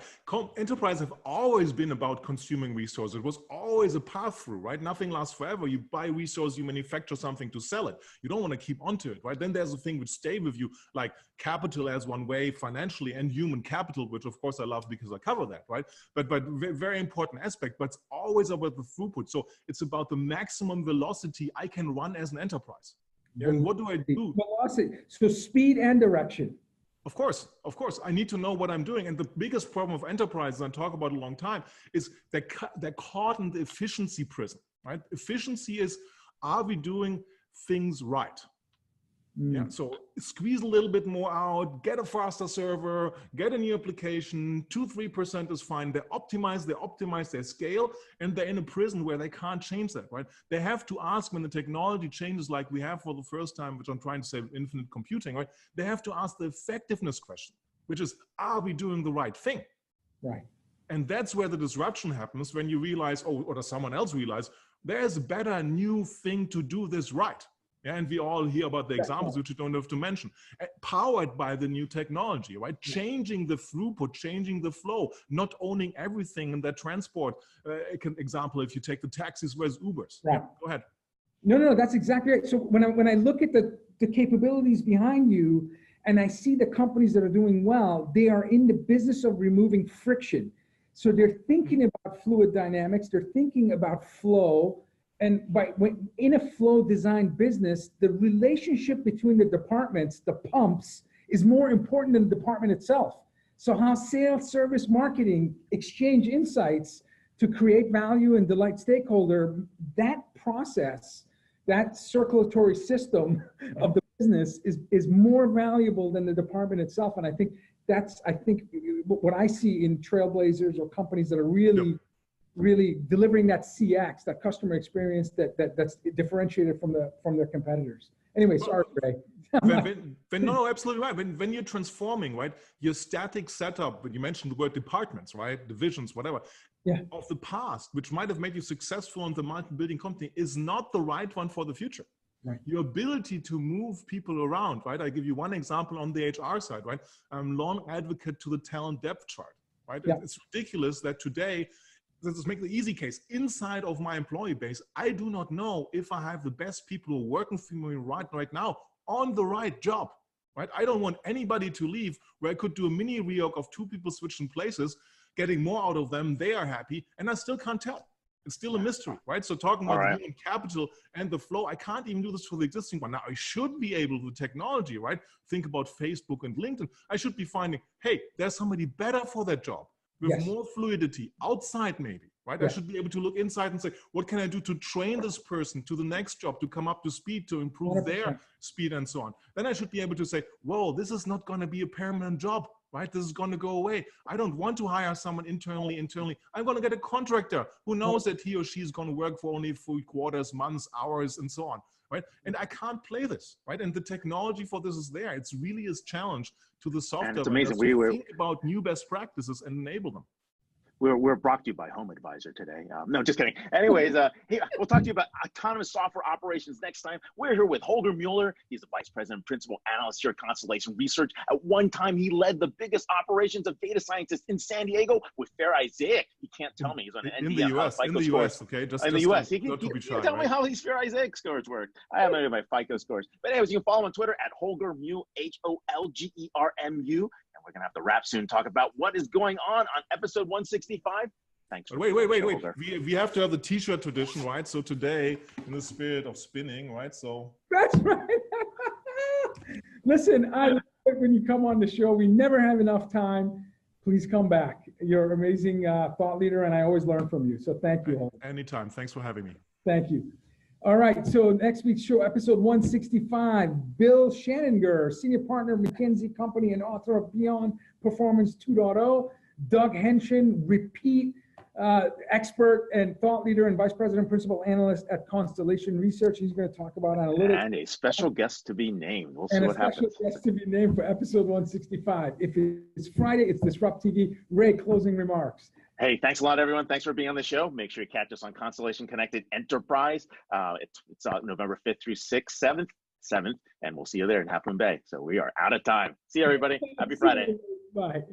Enterprises have always been about consuming resources. It was always a path through, right? Nothing lasts forever. You buy resources, you manufacture something to sell it. You don't want to keep onto it, right? Then there's a thing which stay with you, like capital as one way financially, and human capital, which of course I love because I cover that, right? But very important aspect, but it's always about the throughput. So it's about the maximum velocity I can run as an enterprise. Yeah, and what do I do? Velocity. So speed and direction. Of course, I need to know what I'm doing. And the biggest problem of enterprises, I talk about it a long time, is they're caught in the efficiency prison, right? Efficiency is, are we doing things right? Yeah, so squeeze a little bit more out, get a faster server, get a new application, 2-3% is fine. They optimize their scale, and they're in a prison where they can't change that, right? They have to ask when the technology changes like we have for the first time, which I'm trying to say infinite computing, right? They have to ask the effectiveness question, which is, are we doing the right thing? Right. And that's where the disruption happens when you realize, or does someone else realize, there's a better new thing to do this right. Yeah, and we all hear about the examples, which you don't have to mention, powered by the new technology, right? Changing the throughput, changing the flow, not owning everything in that transport. Example, if you take the taxis versus Ubers. Right. Yeah, go ahead. No, that's exactly right. So when I look at the capabilities behind you and I see the companies that are doing well, they are in the business of removing friction. So they're thinking about fluid dynamics, they're thinking about flow. And in a flow design business, the relationship between the departments, the pumps, is more important than the department itself. So how sales, service, marketing exchange insights to create value and delight stakeholder, that process, that circulatory system of the business is more valuable than the department itself. And I think that's what I see in trailblazers or companies that are really delivering that CX, that customer experience that's differentiated from their competitors. Anyway, sorry, Ray. No, absolutely right. When you're transforming, right, your static setup, when you mentioned the word departments, right, divisions, whatever, of the past, which might have made you successful in the multi-building company, is not the right one for the future. Right. Your ability to move people around, right? I give you one example on the HR side, right? I'm long advocate to the talent depth chart, right? Yeah. It's ridiculous that today, let's make the easy case. Inside of my employee base, I do not know if I have the best people who are working for me right now on the right job, right? I don't want anybody to leave where I could do a mini reorg of 2 people switching places, getting more out of them, they are happy, and I still can't tell. It's still a mystery, right? So talking about human capital and the flow, I can't even do this for the existing one. Now I should be able with technology, right? Think about Facebook and LinkedIn. I should be finding, hey, there's somebody better for that job with more fluidity outside maybe, right? I should be able to look inside and say, what can I do to train this person to the next job, to come up to speed, to improve 100%. Their speed and so on. Then I should be able to say, whoa, this is not going to be a permanent job. Right? This is going to go away. I don't want to hire someone internally. I'm going to get a contractor who knows that he or she is going to work for only 3 quarters, months, hours, and so on. Right? And I can't play this. Right? And the technology for this is there. It's really a challenge to the software. And it's amazing. We think about new best practices and enable them. We're brought to you by Home Advisor today. No, just kidding. Anyways, hey, we'll talk to you about autonomous software operations next time. We're here with Holger Mueller. He's the Vice President and Principal Analyst here at Constellation Research. At one time, he led the biggest operations of data scientists in San Diego with Fair Isaac. He can't tell me he's on an NDM. In the US, okay? Just in the US. He can tell me how these Fair Isaac scores work. I haven't heard my FICO scores. But anyways, you can follow him on Twitter at Holger Mu, HOLGERMU. We're going to have to wrap soon, talk about what is going on episode 165. Thanks. Wait. We have to have the t-shirt tradition, right? So today, in the spirit of spinning, right? So that's right. Listen, I love it when you come on the show. We never have enough time. Please come back. You're an amazing thought leader, and I always learn from you. So thank you. Anytime. Thanks for having me. Thank you. All right, so next week's show, episode 165, Bill Shanninger, Senior Partner of McKinsey Company and author of Beyond Performance 2.0. Doug Henshin, repeat expert and thought leader and vice president principal analyst at Constellation Research. He's going to talk about analytics. And a special guest to be named. We'll see And a what special happens. guest to be named for episode 165. If it's Friday, it's DisrupTV. Ray, closing remarks. Hey, thanks a lot, everyone. Thanks for being on the show. Make sure you catch us on Constellation Connected Enterprise. It's November 5th through 6th, 7th, and we'll see you there in Half Moon Bay. So we are out of time. See you, everybody. Happy Friday. Bye.